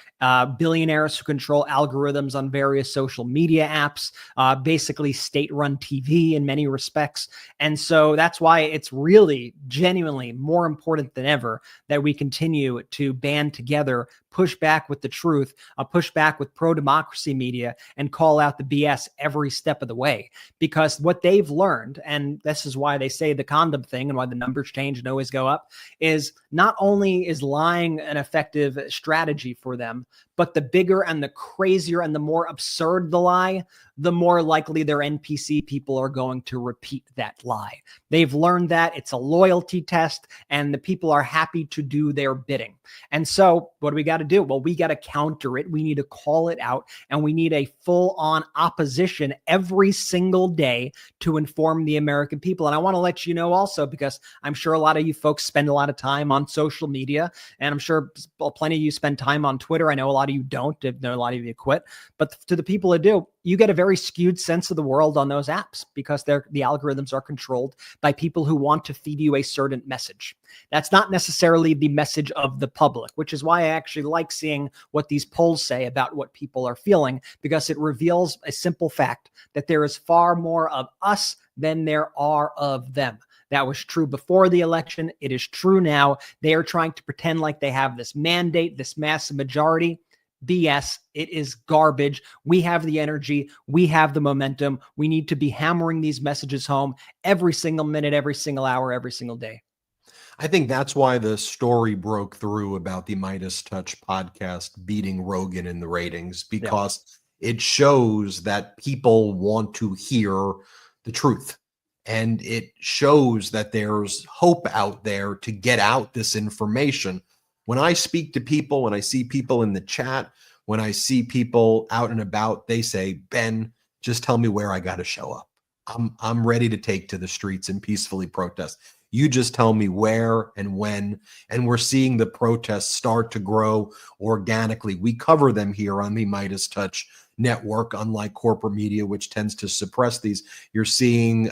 billionaires who control algorithms on various social media apps, basically state-run TV in many respects. And so that's why it's really genuinely more important than ever that we continue to band together, push back with the truth, push back with pro-democracy media, and call out the BS every step of the way. Because what they've learned, and this is why they say the condom thing and why the numbers change and always go up, is not only is lying an effective strategy for them, but the bigger and the crazier and the more absurd the lie, the more likely their NPC people are going to repeat that lie. They've learned that it's a loyalty test and the people are happy to do their bidding. And so what do we got to do? Well, we got to counter it. We need to call it out, and we need a full-on opposition every single day to inform the American people. And I want to let you know also, because I'm sure a lot of you folks spend a lot of time on social media, and I'm sure plenty of you spend time on Twitter. I know a lot of you don't. I know a lot of you quit. But to the people that do, you get a very skewed sense of the world on those apps because the algorithms are controlled by people who want to feed you a certain message. That's not necessarily the message of the public, which is why I actually like seeing what these polls say about what people are feeling, because it reveals a simple fact that there is far more of us than there are of them. That was true before the election. It is true now. They are trying to pretend like they have this mandate, this massive majority. BS. It is garbage. We have the energy. We have the momentum. We need to be hammering these messages home every single minute, every single hour, every single day. I think that's why the story broke through about the MeidasTouch podcast beating Rogan in the ratings, because it shows that people want to hear the truth. And it shows that there's hope out there to get out this information. When I speak to people, when I see people in the chat, when I see people out and about, they say, Ben, just tell me where I got to show up. I'm ready to take to the streets and peacefully protest. You just tell me where and when. And we're seeing the protests start to grow organically. We cover them here on the MeidasTouch network, unlike corporate media, which tends to suppress these. You're seeing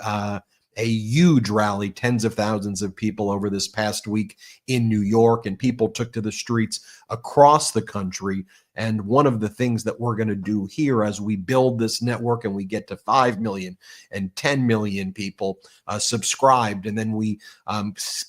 a huge rally, tens of thousands of people over this past week in New York, and people took to the streets across the country. And one of the things that we're going to do here as we build this network and we get to 5 million and 10 million people subscribed, and then we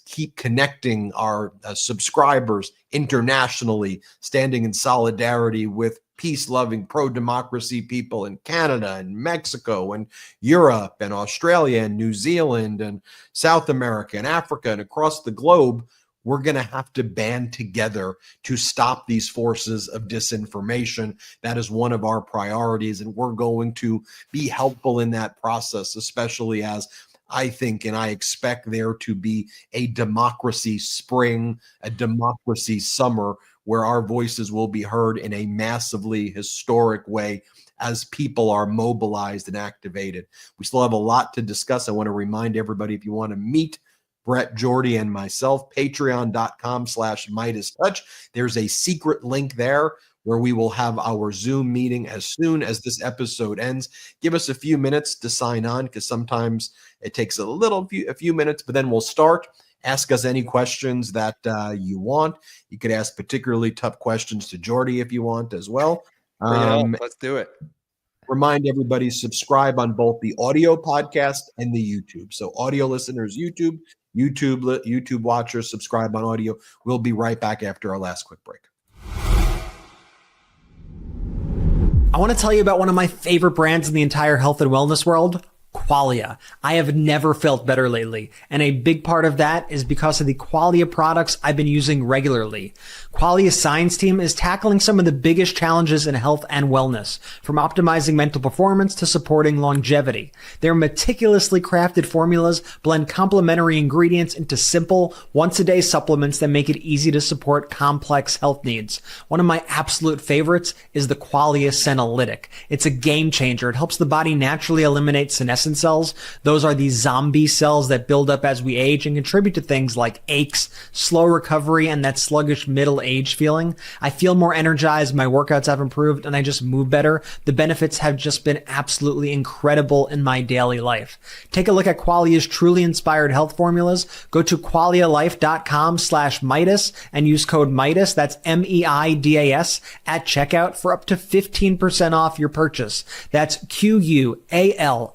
keep connecting our subscribers internationally, standing in solidarity with peace-loving, pro-democracy people in Canada and Mexico and Europe and Australia and New Zealand and South America and Africa and across the globe. We're going to have to band together to stop these forces of disinformation. That is one of our priorities, and we're going to be helpful in that process, especially as I think and I expect there to be a democracy spring, a democracy summer, where our voices will be heard in a massively historic way as people are mobilized and activated. We still have a lot to discuss. I want to remind everybody, if you want to meet Brett, Jordy, and myself, patreon.com/MeidasTouch. There's a secret link there where we will have our Zoom meeting as soon as this episode ends. Give us a few minutes to sign on, because sometimes it takes a few minutes, but then we'll start. Ask us any questions that you want. You could ask particularly tough questions to Jordy if you want as well. Let's do it. Remind everybody, subscribe on both the audio podcast and the YouTube. So audio listeners, YouTube watchers, subscribe on audio. We'll be right back after our last quick break. I want to tell you about one of my favorite brands in the entire health and wellness world, Qualia. I have never felt better lately, and a big part of that is because of the Qualia products I've been using regularly. Qualia's science team is tackling some of the biggest challenges in health and wellness, from optimizing mental performance to supporting longevity. Their meticulously crafted formulas blend complementary ingredients into simple, once-a-day supplements that make it easy to support complex health needs. One of my absolute favorites is the Qualia Senolytic. It's a game changer. It helps the body naturally eliminate senescence cells. Those are the zombie cells that build up as we age and contribute to things like aches, slow recovery, and that sluggish middle age feeling. I feel more energized, my workouts have improved, and I just move better. The benefits have just been absolutely incredible in my daily life. Take a look at Qualia's truly inspired health formulas. Go to qualialife.com/Meidas and use code Meidas, that's MEIDAS, at checkout for up to 15% off your purchase. That's QUALIA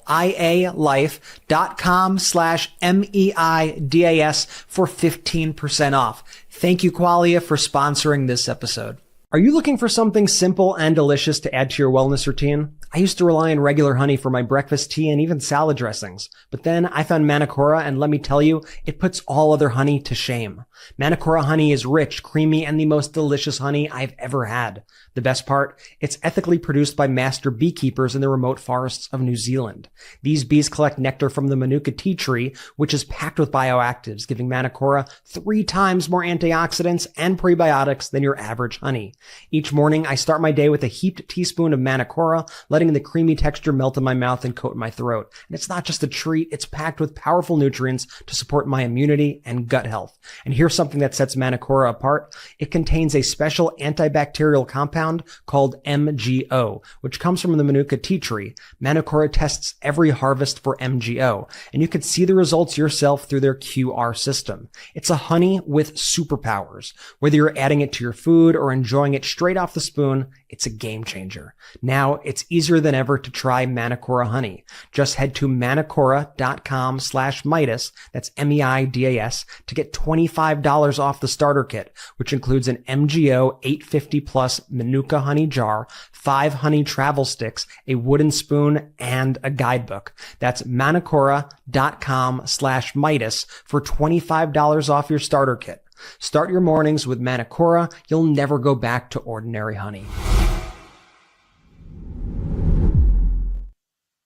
life.com/MEIDAS for 15% off. Thank you, Qualia, for sponsoring this episode. Are you looking for something simple and delicious to add to your wellness routine? I used to rely on regular honey for my breakfast tea and even salad dressings. But then I found Manacora, and let me tell you, it puts all other honey to shame. Manacora honey is rich, creamy, and the most delicious honey I've ever had. The best part? It's ethically produced by master beekeepers in the remote forests of New Zealand. These bees collect nectar from the Manuka tea tree, which is packed with bioactives, giving Manacora 3 times more antioxidants and prebiotics than your average honey. Each morning, I start my day with a heaped teaspoon of Manacora, letting the creamy texture melt in my mouth and coat my throat. And it's not just a treat, it's packed with powerful nutrients to support my immunity and gut health. And here's something that sets Manacora apart. It contains a special antibacterial compound called MGO, which comes from the Manuka tea tree. Manacora tests every harvest for MGO, and you can see the results yourself through their QR system. It's a honey with superpowers. Whether you're adding it to your food or enjoying it straight off the spoon, it's a game changer. Now it's easier than ever to try Manacora honey. Just head to manacora.com/Meidas, that's MEIDAS, to get $25 off the starter kit, which includes an MGO 850 plus Manuka honey jar, 5 honey travel sticks, a wooden spoon, and a guidebook. That's manacora.com/Meidas for $25 off your starter kit. Start your mornings with Manacora. You'll never go back to ordinary honey.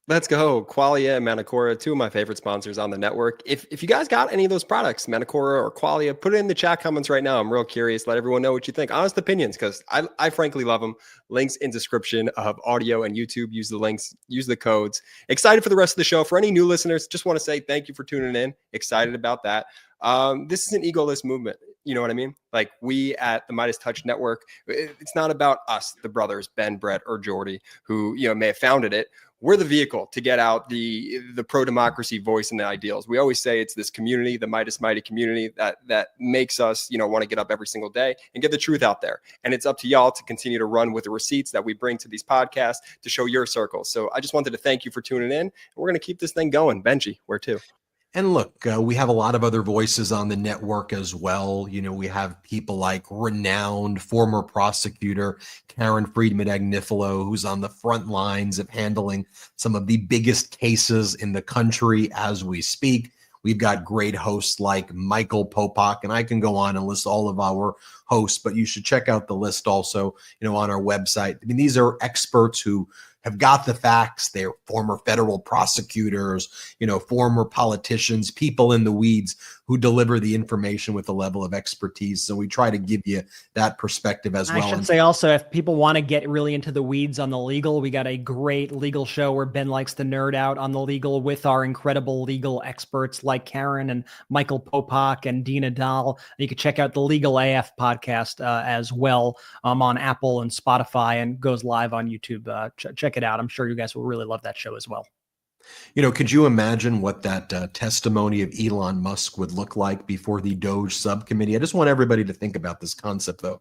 Let's go. Qualia and Manacora, 2 of my favorite sponsors on the network. If you guys got any of those products, Manacora or Qualia, put it in the chat comments right now. I'm real curious. Let everyone know what you think. Honest opinions, because I frankly love them. Links in description of audio and YouTube. Use the links, use the codes. Excited for the rest of the show. For any new listeners, just want to say thank you for tuning in. Excited about that. This is an egoless movement. You know what I mean? Like, we at the MeidasTouch Network, it's not about us, the brothers, Ben, Brett, or Jordy, who, may have founded it. We're the vehicle to get out the pro-democracy voice and the ideals. We always say it's this community, the Meidas Mighty community, that makes us, want to get up every single day and get the truth out there. And it's up to y'all to continue to run with the receipts that we bring to these podcasts to show your circles. So I just wanted to thank you for tuning in. We're going to keep this thing going. Benji, where to? And look, we have a lot of other voices on the network as well. We have people like renowned former prosecutor Karen Friedman-Agnifilo, who's on the front lines of handling some of the biggest cases in the country as we speak. We've got great hosts like Michael Popak, and I can go on and list all of our hosts, but you should check out the list also, on our website. I mean, these are experts who have got the facts. They're former federal prosecutors, former politicians, people in the weeds who deliver the information with a level of expertise. So we try to give you that perspective as well. I should say also, if people want to get really into the weeds on the legal, we got a great legal show where Ben likes to nerd out on the legal with our incredible legal experts like Karen and Michael Popak and Dina Dahl. You can check out the Legal AF podcast as well on Apple and Spotify, and goes live on YouTube. Check it out. I'm sure you guys will really love that show as well. Could you imagine what that testimony of Elon Musk would look like before the DOGE subcommittee? I just want everybody to think about this concept, though,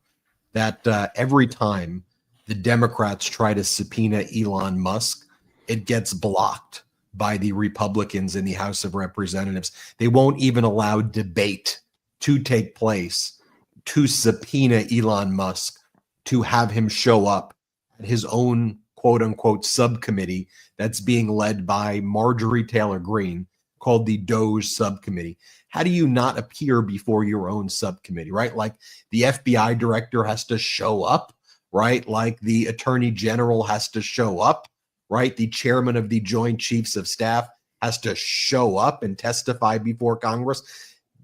that every time the Democrats try to subpoena Elon Musk, it gets blocked by the Republicans in the House of Representatives. They won't even allow debate to take place to subpoena Elon Musk, to have him show up at his own quote unquote subcommittee that's being led by Marjorie Taylor Greene, called the DOGE subcommittee. How do you not appear before your own subcommittee, right? Like the FBI director has to show up, right? Like the attorney general has to show up, right? The chairman of the Joint Chiefs of Staff has to show up and testify before Congress.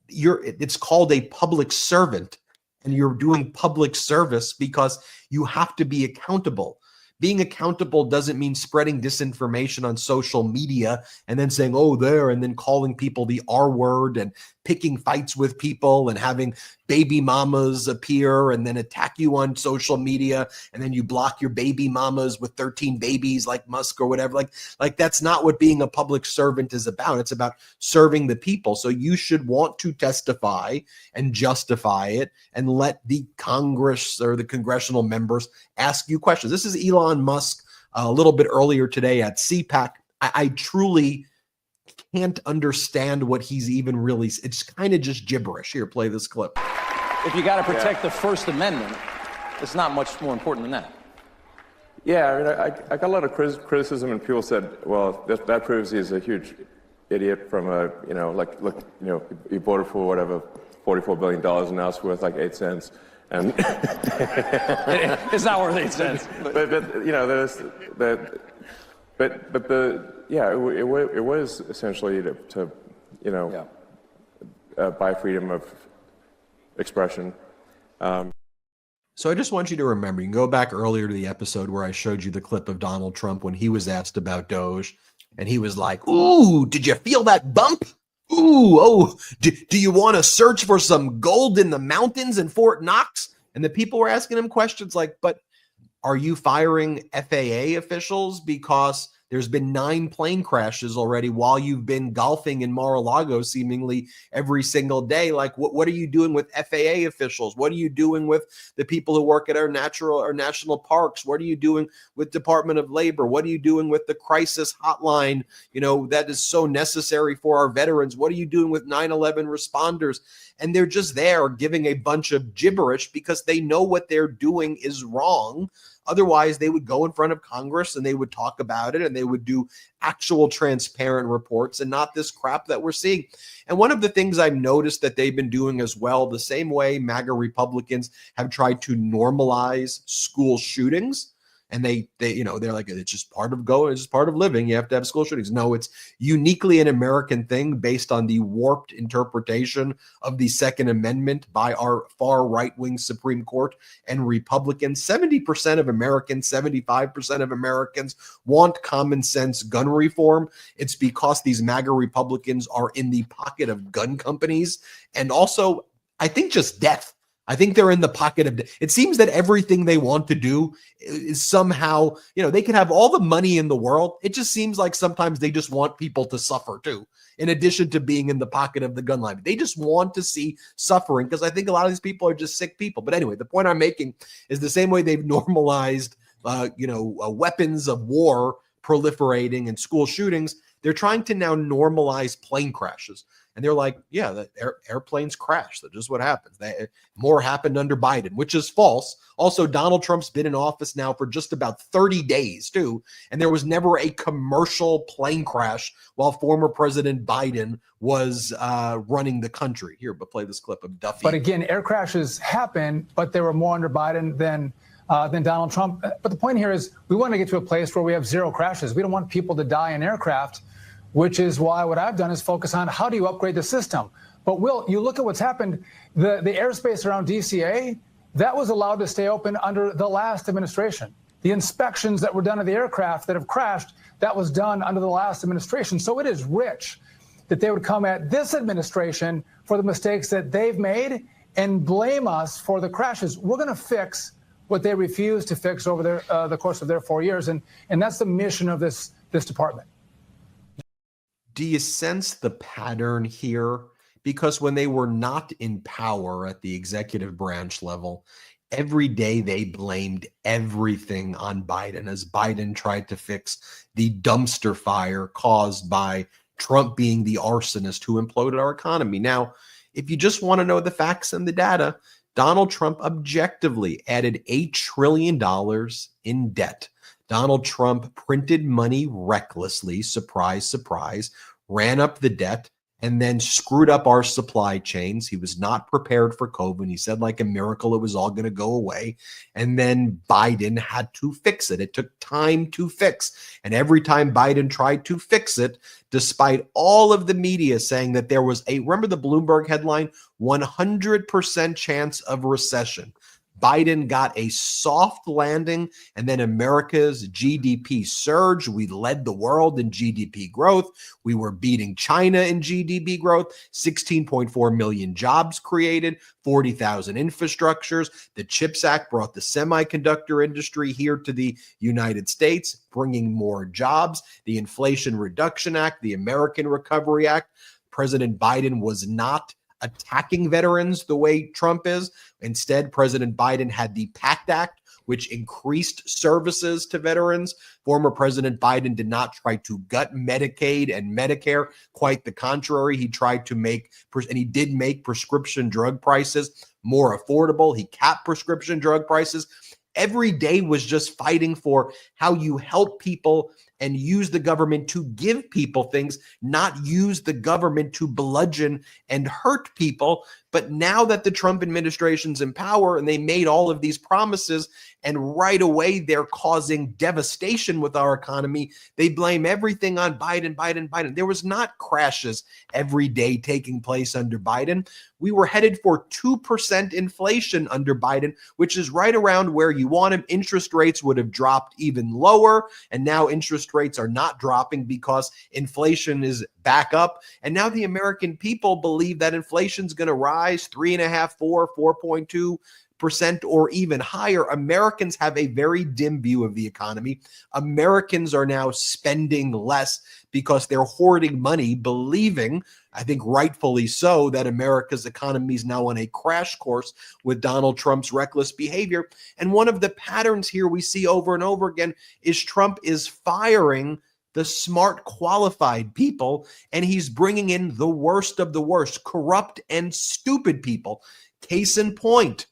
It's called a public servant, and you're doing public service because you have to be accountable. Being accountable doesn't mean spreading disinformation on social media and then saying, oh, there, and then calling people the R word and picking fights with people and having baby mamas appear and then attack you on social media. And then you block your baby mamas with 13 babies like Musk or whatever. Like that's not what being a public servant is about. It's about serving the people. So you should want to testify and justify it and let the Congress or the congressional members ask you questions. This is Elon Musk a little bit earlier today at CPAC. I truly can't understand what he's even really, it's kind of just gibberish. Here, play this clip. If you got to protect the First Amendment, it's not much more important than that. Yeah, I mean, I got a lot of criticism, and people said, well, that proves he's a huge idiot from a, look, he voted for whatever, $44 billion, and now it's worth like 8 cents. And it's not worth 8 cents. But there's that. But it was essentially to buy freedom of expression. So I just want you to remember, you can go back earlier to the episode where I showed you the clip of Donald Trump when he was asked about DOGE, and he was like, ooh, did you feel that bump? Ooh, oh, do you want to search for some gold in the mountains in Fort Knox? And the people were asking him questions like, but are you firing FAA officials because there's been 9 plane crashes already while you've been golfing in Mar-a-Lago seemingly every single day? Like, what are you doing with FAA officials? What are you doing with the people who work at our national parks? What are you doing with Department of Labor? What are you doing with the crisis hotline, that is so necessary for our veterans? What are you doing with 9/11 responders? And they're just there giving a bunch of gibberish because they know what they're doing is wrong. Otherwise, they would go in front of Congress and they would talk about it and they would do actual transparent reports and not this crap that we're seeing. And one of the things I've noticed that they've been doing as well, the same way MAGA Republicans have tried to normalize school shootings. And they're like, it's just part of it's just part of living. You have to have school shootings. No, it's uniquely an American thing based on the warped interpretation of the Second Amendment by our far right-wing Supreme Court and Republicans. 70% of Americans, 75% of Americans want common sense gun reform. It's because these MAGA Republicans are in the pocket of gun companies and also, I think, just death. I think they're in the pocket of, it seems that everything they want to do is somehow, they can have all the money in the world. It just seems like sometimes they just want people to suffer too, in addition to being in the pocket of the gun lobby. They just want to see suffering because I think a lot of these people are just sick people. But anyway, the point I'm making is the same way they've normalized, weapons of war proliferating and school shootings, they're trying to now normalize plane crashes. And they're like, yeah, the airplanes crash. That's just what happens. More happened under Biden, which is false. Also, Donald Trump's been in office now for just about 30 days, too. And there was never a commercial plane crash while former President Biden was running the country. Here, but play this clip of Duffy. But again, air crashes happen, but there were more under Biden than Donald Trump. But the point here is we want to get to a place where we have 0 crashes. We don't want people to die in aircraft, which is why what I've done is focus on how do you upgrade the system. But Will, you look at what's happened, the airspace around DCA, that was allowed to stay open under the last administration. The inspections that were done of the aircraft that have crashed, that was done under the last administration. So it is rich that they would come at this administration for the mistakes that they've made and blame us for the crashes. We're going to fix what they refused to fix over the course of their 4 years. And that's the mission of this department. Do you sense the pattern here? Because when they were not in power at the executive branch level, every day they blamed everything on Biden as Biden tried to fix the dumpster fire caused by Trump being the arsonist who imploded our economy. Now, if you just want to know the facts and the data, Donald Trump objectively added $8 trillion in debt. Donald Trump printed money recklessly, surprise, surprise, ran up the debt, and then screwed up our supply chains. He was not prepared for COVID. He said like a miracle it was all going to go away. And then Biden had to fix it. It took time to fix. And every time Biden tried to fix it, despite all of the media saying that there was remember the Bloomberg headline, 100% chance of recession. Biden got a soft landing, and then America's GDP surged. We led the world in GDP growth. We were beating China in GDP growth, 16.4 million jobs created, 40,000 infrastructures. The CHIPS Act brought the semiconductor industry here to the United States, bringing more jobs. The Inflation Reduction Act, the American Recovery Act. President Biden was not attacking veterans the way Trump is. Instead, President Biden had the PACT Act, which increased services to veterans. Former President Biden did not try to gut Medicaid and Medicare. Quite the contrary. He tried to make, and he did make prescription drug prices more affordable. He capped prescription drug prices. Every day was just fighting for how you help people and use the government to give people things, not use the government to bludgeon and hurt people. But now that the Trump administration's in power and they made all of these promises, and right away they're causing devastation with our economy, they blame everything on Biden. There was not crashes every day taking place under Biden. We were headed for 2% inflation under Biden, which is right around where you want him. Interest rates would have dropped even lower, and now interest rates are not dropping because inflation is back up. And now the American people believe that inflation's going to rise 3.5%, 4.2%, or even higher. Americans have a very dim view of the economy. Americans are now spending less because they're hoarding money, believing, I think rightfully so, that America's economy is now on a crash course with Donald Trump's reckless behavior. And one of the patterns here we see over and over again is Trump is firing the smart, qualified people, and he's bringing in the worst of the worst, corrupt and stupid people. Case in point,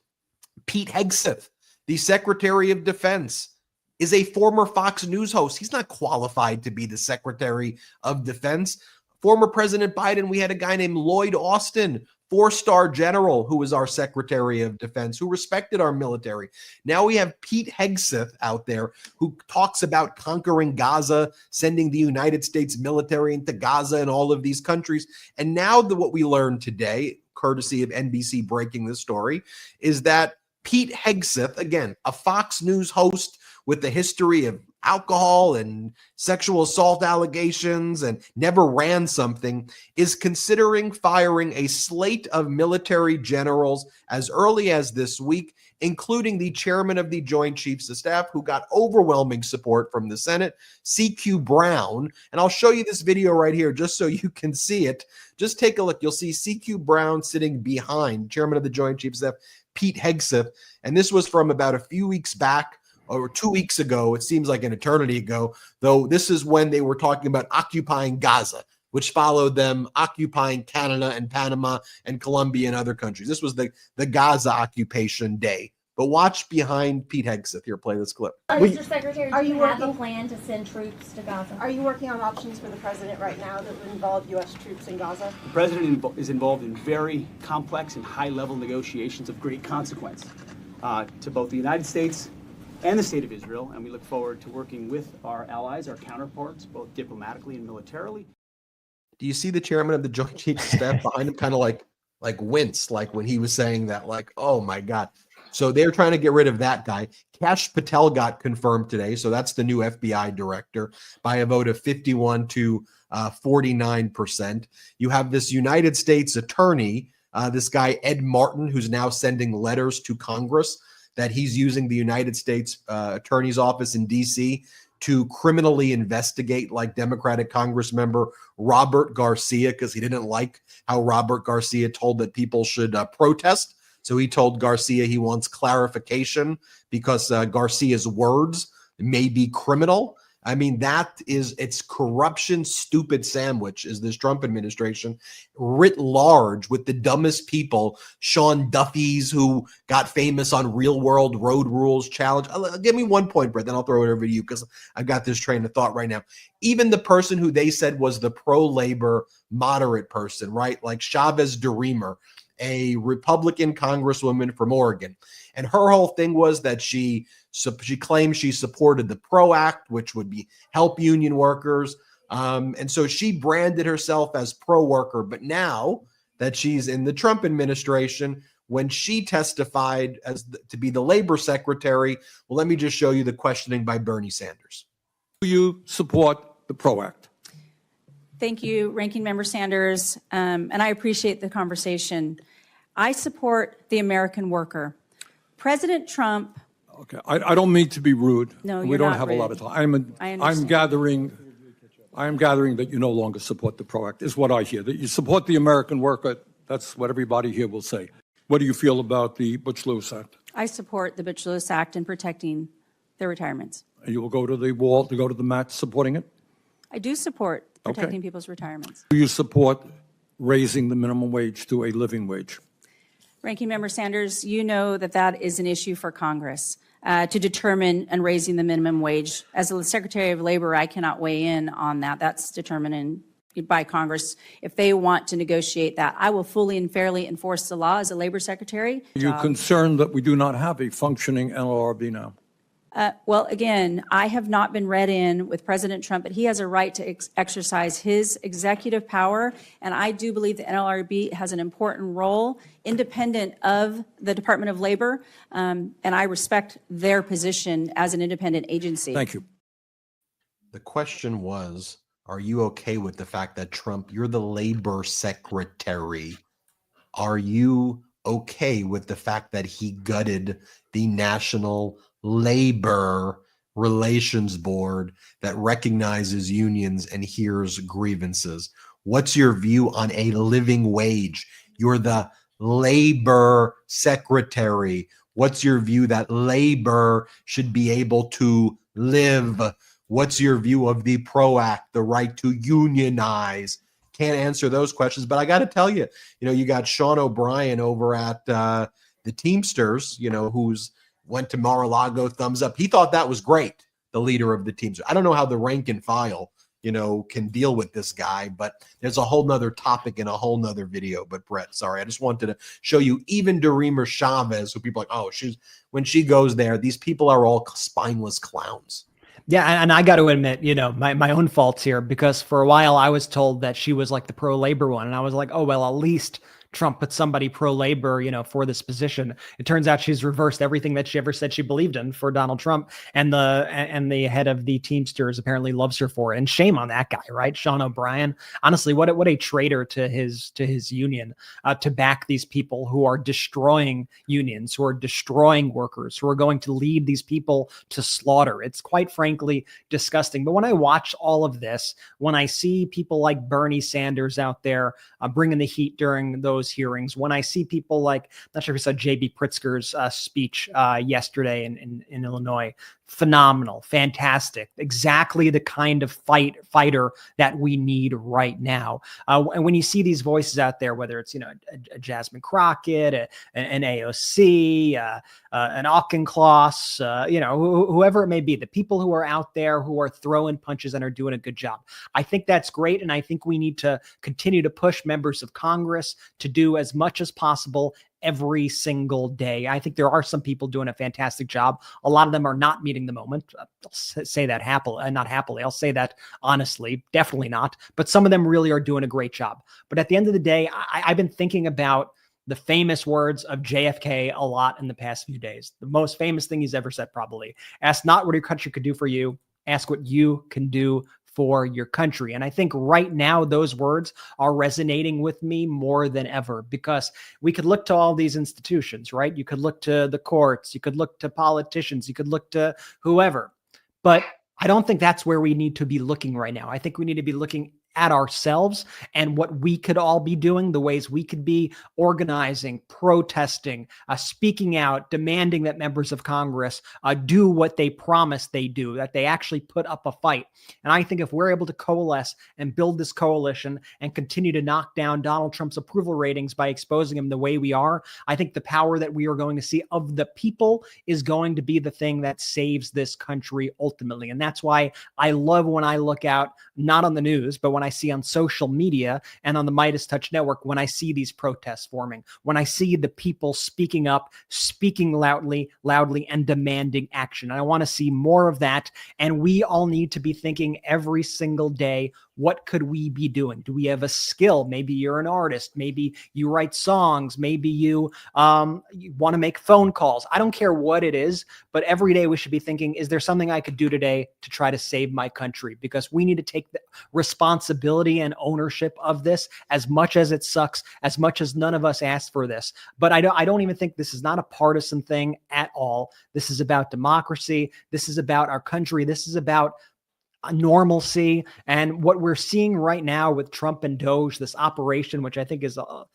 Pete Hegseth, the Secretary of Defense, is a former Fox News host. He's not qualified to be the Secretary of Defense. Former President Biden, we had a guy named Lloyd Austin, 4-star general, who was our Secretary of Defense, who respected our military. Now we have Pete Hegseth out there who talks about conquering Gaza, sending the United States military into Gaza and all of these countries. And now what we learned today, courtesy of NBC breaking this story, is that Pete Hegseth, again, a Fox News host with a history of alcohol and sexual assault allegations and never ran something, is considering firing a slate of military generals as early as this week, including the chairman of the Joint Chiefs of Staff, who got overwhelming support from the Senate, CQ Brown. And I'll show you this video right here just so you can see it. Just take a look. You'll see CQ Brown sitting behind chairman of the Joint Chiefs of Staff, Pete Hegseth. And this was from about a few weeks back, or 2 weeks ago. It seems like an eternity ago, though. This is when they were talking about occupying Gaza, which followed them occupying Canada and Panama and Colombia and other countries. This was the Gaza occupation day. But watch behind Pete Hegseth here. Play this clip. Mr. Secretary, do you have a plan to send troops to Gaza? Are you working on options for the president right now that would involve U.S. troops in Gaza? The president is involved in very complex and high-level negotiations of great consequence to both the United States and the state of Israel, and we look forward to working with our allies, our counterparts, both diplomatically and militarily. Do you see the chairman of the Joint Chiefs of Staff behind him kind of like wince, like when he was saying that, like, oh my God. So they're trying to get rid of that guy. Kash Patel got confirmed today, so that's the new FBI director, by a vote of 51 to 49%. You have this United States attorney, this guy Ed Martin, who's now sending letters to Congress that he's using the United States Attorney's Office in D.C. to criminally investigate, like Democratic Congress member Robert Garcia, because he didn't like how Robert Garcia told that people should protest. So he told Garcia he wants clarification because Garcia's words may be criminal. I mean, it's corruption, stupid sandwich is this Trump administration writ large, with the dumbest people, Sean Duffy's, who got famous on Real World Road Rules Challenge. Give me 1 point, Brett, then I'll throw it over to you because I've got this train of thought right now. Even the person who they said was the pro-labor moderate person, right? Like Chavez DeRemer, a Republican congresswoman from Oregon. And her whole thing was that she claimed she supported the PRO Act, which would help union workers. And so she branded herself as pro-worker. But now that she's in the Trump administration, when she testified to be the labor secretary. Well, let me just show you the questioning by Bernie Sanders. Do you support the PRO Act? Thank you, Ranking Member Sanders, and I appreciate the conversation. I support the American worker. President Trump. Okay, I don't mean to be rude. No, we you're don't not have rude. a lot of time. I I'm understand. gathering that you no longer support the PRO Act, is what I hear. That you support the American worker. That's what everybody here will say. What do you feel about the Butch-Lewis Act? I support the Butch-Lewis Act and protecting their retirements. And you will go to the wall, to go to the mat supporting it? I do support protecting Okay. people's retirements. Do you support raising the minimum wage to a living wage? Ranking Member Sanders, you know that that is an issue for Congress to determine and raising the minimum wage. As the Secretary of Labor, I cannot weigh in on that. That's determined by Congress. If they want to negotiate that, I will fully and fairly enforce the law as a Labor Secretary. Are you concerned that we do not have a functioning NLRB now? Well, again, I have not been read in with President Trump, but he has a right to exercise his executive power. And I do believe the NLRB has an important role independent of the Department of Labor. And I respect their position as an independent agency. Thank you. The question was, are you okay with the fact that Trump, you're the labor secretary? Are you okay with the fact that he gutted the National Labor Relations Board that recognizes unions and hears grievances? What's your view on a living wage? You're the labor secretary. What's your view that labor should be able to live? What's your view of the PRO Act, the right to unionize? Can't answer those questions, but I got to tell you, you got Sean O'Brien over at the Teamsters, who's went to Mar-a-Lago, thumbs up. He thought that was great, the leader of the Teamsters. I don't know how the rank and file, can deal with this guy, but there's a whole nother topic in a whole nother video. But Brett, sorry, I just wanted to show you even Dorima Chavez, who people are like, oh, when she goes there, these people are all spineless clowns. Yeah, and I got to admit, my own faults here, because for a while I was told that she was like the pro-labor one, and I was like, oh, well, at least Trump put somebody pro-labor, for this position. It turns out she's reversed everything that she ever said she believed in for Donald Trump, and the head of the Teamsters apparently loves her for it. And shame on that guy, right? Sean O'Brien. Honestly, what a traitor to his union, to back these people who are destroying unions, who are destroying workers, who are going to lead these people to slaughter. It's quite frankly disgusting. But when I watch all of this, when I see people like Bernie Sanders out there bringing the heat during those hearings, when I see people like, not sure if you saw J.B. Pritzker's speech yesterday in Illinois, phenomenal, fantastic, exactly the kind of fighter that we need right now. And when you see these voices out there, whether it's a Jasmine Crockett, an AOC, an Auchincloss, whoever it may be, the people who are out there who are throwing punches and are doing a good job. I think that's great, and I think we need to continue to push members of Congress to do as much as possible every single day. I think there are some people doing a fantastic job. A lot of them are not meeting the moment. I'll say that not happily. I'll say that honestly, definitely not. But some of them really are doing a great job. But at the end of the day, I've been thinking about the famous words of JFK a lot in the past few days. The most famous thing he's ever said, probably. Ask not what your country could do for you. Ask what you can do for your country. And I think right now those words are resonating with me more than ever, because we could look to all these institutions, right? You could look to the courts, you could look to politicians, you could look to whoever, but I don't think that's where we need to be looking right now. I think we need to be looking at ourselves and what we could all be doing, the ways we could be organizing, protesting, speaking out, demanding that members of Congress do what they promise they do, that they actually put up a fight. And I think if we're able to coalesce and build this coalition and continue to knock down Donald Trump's approval ratings by exposing him the way we are, I think the power that we are going to see of the people is going to be the thing that saves this country ultimately. And that's why I love when I look out, not on the news, but when I see on social media and on the MeidasTouch network, when I see these protests forming, when I see the people speaking up, speaking loudly, and demanding action. And I want to see more of that. And we all need to be thinking every single day, what could we be doing? Do we have a skill? Maybe you're an artist. Maybe you write songs. Maybe you want to make phone calls. I don't care what it is, but every day we should be thinking, is there something I could do today to try to save my country? Because we need to take the responsibility and ownership of this, as much as it sucks, as much as none of us asked for this. But I don't even think this is not a partisan thing at all. This is about democracy. This is about our country. This is about normalcy. And what we're seeing right now with Trump and DOGE, this operation, which I think is a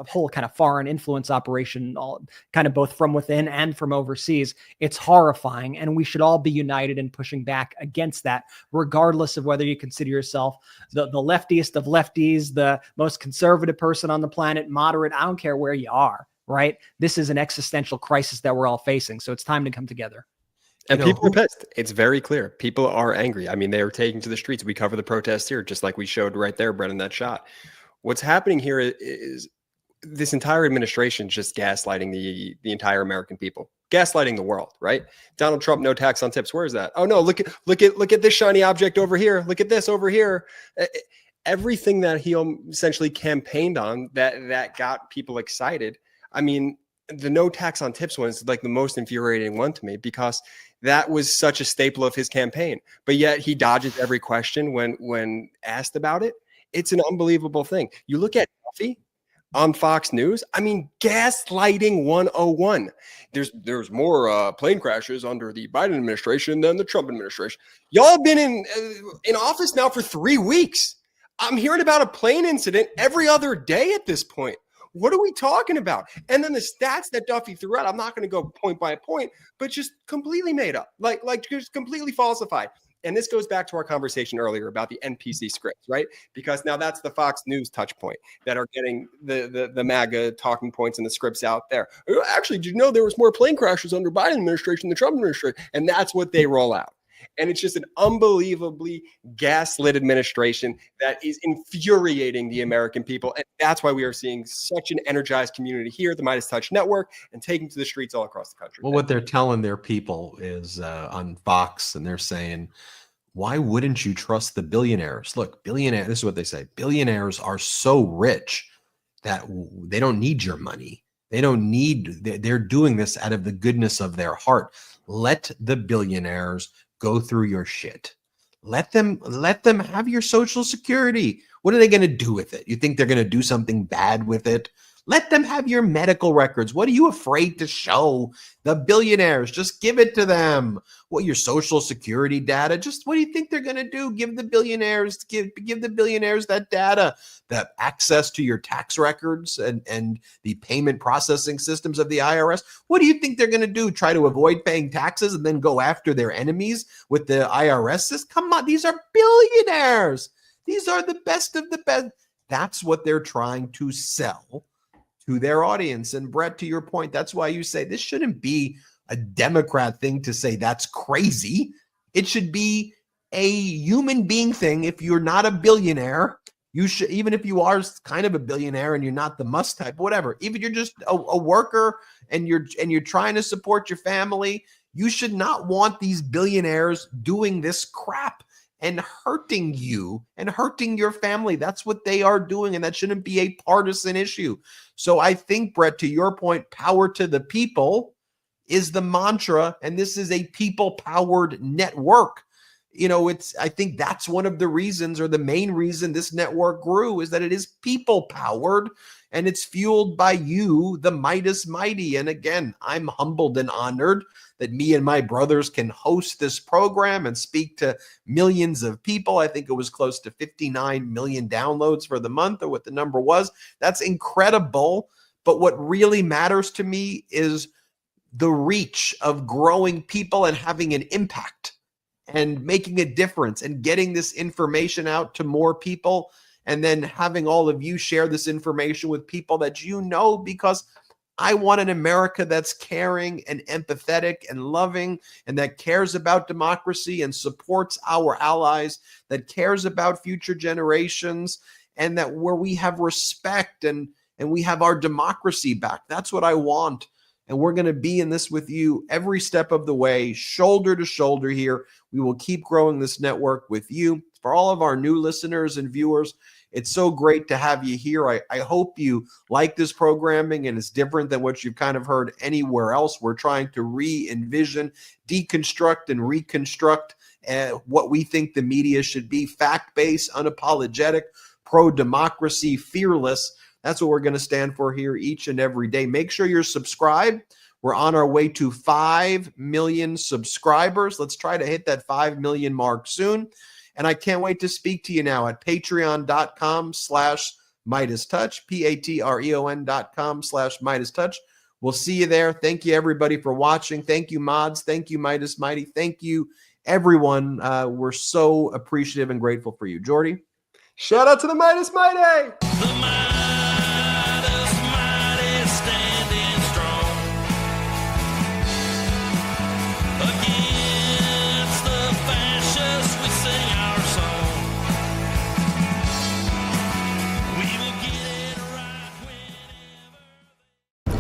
whole kind of foreign influence operation, all kind of both from within and from overseas, it's horrifying. And we should all be united in pushing back against that, regardless of whether you consider yourself the leftiest of lefties, the most conservative person on the planet, moderate. I don't care where you are, right? This is an existential crisis that we're all facing. So it's time to come together. And people are pissed. It's very clear. People are angry. I mean, they are taking to the streets. We cover the protests here, just like we showed right there, Brett, in that shot. What's happening here is this entire administration just gaslighting the entire American people, gaslighting the world, right? Donald Trump, no tax on tips. Where is that? Oh no, look at this shiny object over here. Look at this over here. Everything that he essentially campaigned on that got people excited. I mean, the no tax on tips one is like the most infuriating one to me, because that was such a staple of his campaign. But yet he dodges every question when asked about it. It's an unbelievable thing. You look at Duffy on Fox News. I mean, gaslighting 101. There's more plane crashes under the Biden administration than the Trump administration. Y'all have been in office now for 3 weeks. I'm hearing about a plane incident every other day at this point. What are we talking about? And then the stats that Duffy threw out, I'm not going to go point by point, but just completely made up, like just completely falsified. And this goes back to our conversation earlier about the NPC scripts, right? Because now that's the Fox News touch point that are getting the MAGA talking points and the scripts out there. Actually, did you know there was more plane crashes under Biden administration than the Trump administration? And that's what they roll out. And it's just an unbelievably gaslit administration that is infuriating the American people. And that's why we are seeing such an energized community here at the MeidasTouch Network and taking to the streets all across the country. Well, what they're telling their people is on Fox, and they're saying, why wouldn't you trust the billionaires? Look, billionaires, this is what they say. Billionaires are so rich that they don't need your money. They're doing this out of the goodness of their heart. Let the billionaires go through your shit. Let them have your Social Security. What are they going to do with it? You think they're going to do something bad with it? Let them have your medical records. What are you afraid to show the billionaires? Just give it to them. What, your Social Security data? Just what do you think they're going to do? Give the billionaires that data, that access to your tax records and the payment processing systems of the IRS. What do you think they're going to do? Try to avoid paying taxes and then go after their enemies with the IRS system? Come on, these are billionaires. These are the best of the best. That's what they're trying to sell to their audience. And Brett, to your point, that's why you say this shouldn't be a Democrat thing to say that's crazy. It should be a human being thing. If you're not a billionaire, you should, even if you are kind of a billionaire and you're not the Musk type, whatever, even you're just a worker and you're trying to support your family, you should not want these billionaires doing this crap and hurting you and hurting your family. That's what they are doing, and that shouldn't be a partisan issue. So I think, Brett, to your point, power to the people is the mantra, and this is a people-powered network. You know, I think that's one of the reasons, or the main reason this network grew, is that it is people-powered, and it's fueled by you, the Meidas Mighty. And again, I'm humbled and honored that me and my brothers can host this program and speak to millions of people. I think it was close to 59 million downloads for the month, or what the number was. That's incredible. But what really matters to me is the reach of growing people and having an impact and making a difference and getting this information out to more people, and then having all of you share this information with people that you know, because I want an America that's caring and empathetic and loving, and that cares about democracy and supports our allies, that cares about future generations, and that where we have respect and we have our democracy back. That's what I want. And we're going to be in this with you every step of the way, shoulder to shoulder here. We will keep growing this network with you. For all of our new listeners and viewers, it's so great to have you here. I hope you like this programming and it's different than what you've kind of heard anywhere else. We're trying to re-envision, deconstruct, and reconstruct what we think the media should be: fact-based, unapologetic, pro-democracy, fearless. That's what we're going to stand for here each and every day. Make sure you're subscribed. We're on our way to 5 million subscribers. Let's try to hit that 5 million mark soon. And I can't wait to speak to you now at patreon.com/MeidasTouch, patreon.com/MeidasTouch. We'll see you there. Thank you, everybody, for watching. Thank you, mods. Thank you, Meidas Mighty. Thank you, everyone. We're so appreciative and grateful for you. Jordy? Shout out to the Meidas Mighty!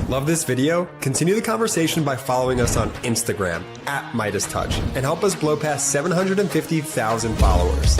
Love this video? Continue the conversation by following us on Instagram @MeidasTouch and help us blow past 750,000 followers.